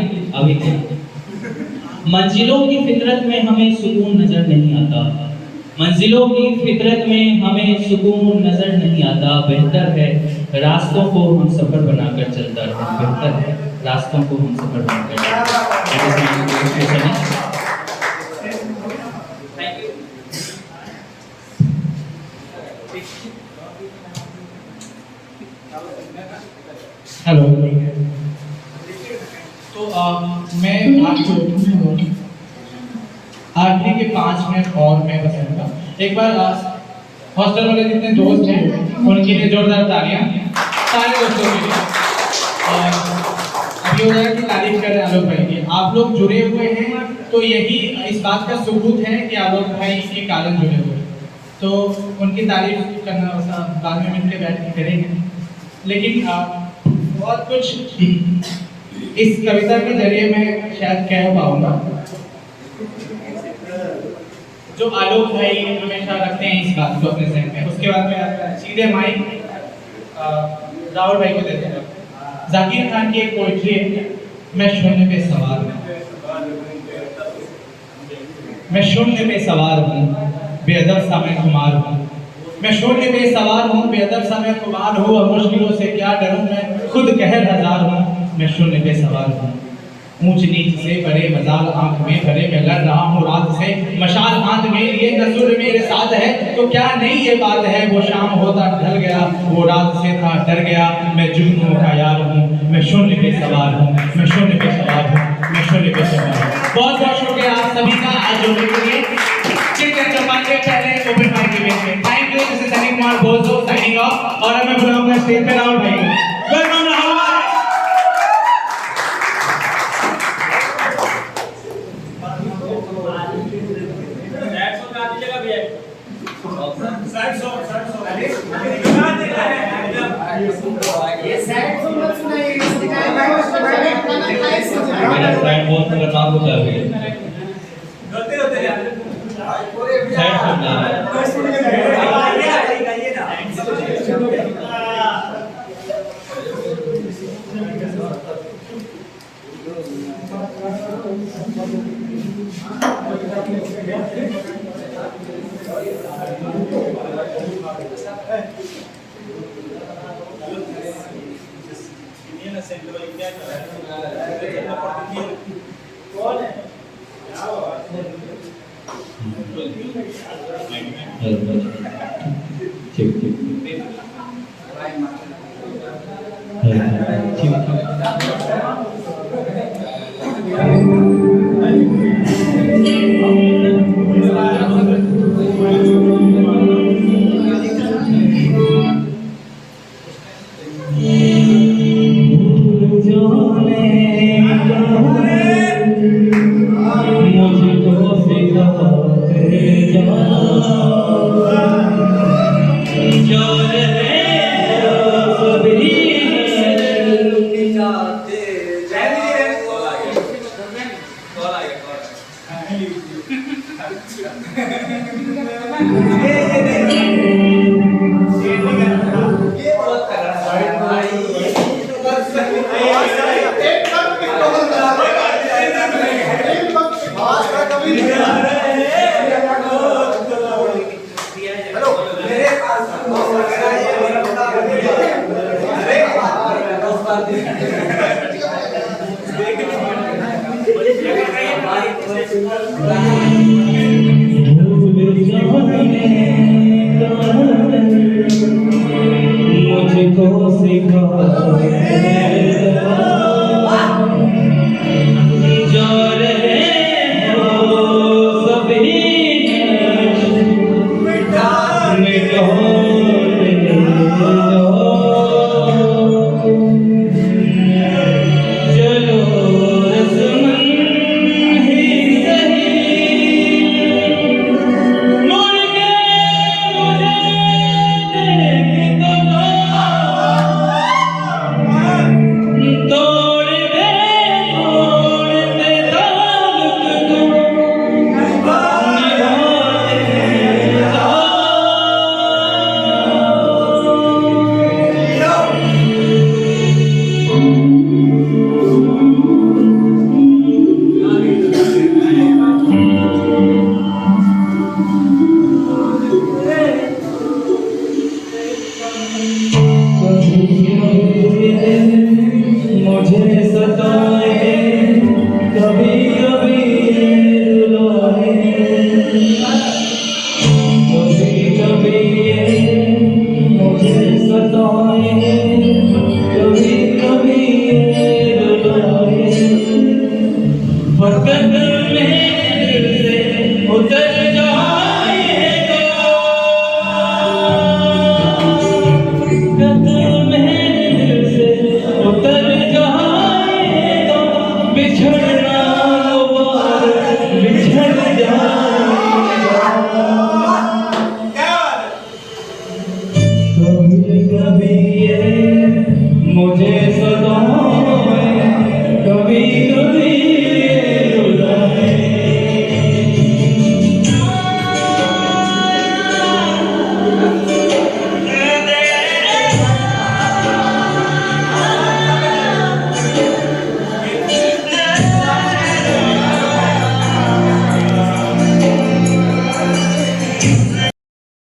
मंजिलों की फितरत में हमें सुकून नजर नहीं आता, मंजिलों की फितरत में हमें सुकून नजर नहीं आता। बेहतर है रास्तों को हम सफर बनाकर चलता रहे, बेहतर है रास्तों को हम सफर बनाकर चलता रहे। हेलो। तो मैं आपको आखिरी के 5 मिनट और मैं बताऊंगा। एक बार हॉस्टल वाले जितने दोस्त हैं उनके लिए जोरदार तालियां, सारे दोस्तों के लिए। और अभी हो रहा है कि तारीफ करें आलोक भाई की। आप लोग जुड़े हुए हैं तो यही इस बात का सबूत है कि आलोक भाई के कारण जुड़े हुए हैं। तो उनकी तारीफ करना बाद में मिलकर बैठ के करेंगे, लेकिन बहुत कुछ इस कविता के जरिए मैं शायद कह पाऊंगा जो आलोक भाई हमेशा रखते हैं इस बात को अपने जहन में। उसके बाद में सीधे माइक राहुल भाई को देते हैं। जाकिर खान की एक पोइट्री है, मैं शून्य पे सवार हूँ, मैं शून्य पे सवार हूँ, बेअदब सा मैं खुमार हूँ, मैं शून्य पे सवार हूँ, बेअदब सा मैं खुमार हूँ, और मुश्किलों से क्या डरूं, मैं खुद कहर हजार हूँ, मैं शून्य पे सवार हूँ। ऊंच नीच से भरे मजाल आंख में भरे, मैं लड़ रहा हूँ रात से मशाल हाथ में, ये कसूर मेरे साथ है तो क्या नहीं ये बात है। वो शाम होता ढल गया, वो रात से था डर गया, मैं जुगनू का यार हूँ, मैं शून्य पे सवार हूँ, मैं शून्य पे सवार हूँ, मैं शून्य पे सवार हूँ। बहुत बहुत शुक्रिया आप सभी का आज जुड़ने के लिए। पहले ओपन माइक इवेंट में thank you. This is Sunny Kumar बोलसो साइनिंग ऑफ, और मैं बुलाऊंगा स्टेज पे राहुल भाई को। वेलकम राहुल। मेरा फ्रेंड बहुत खतरनाक होता है। सैड सुनना है। मुझको सिखा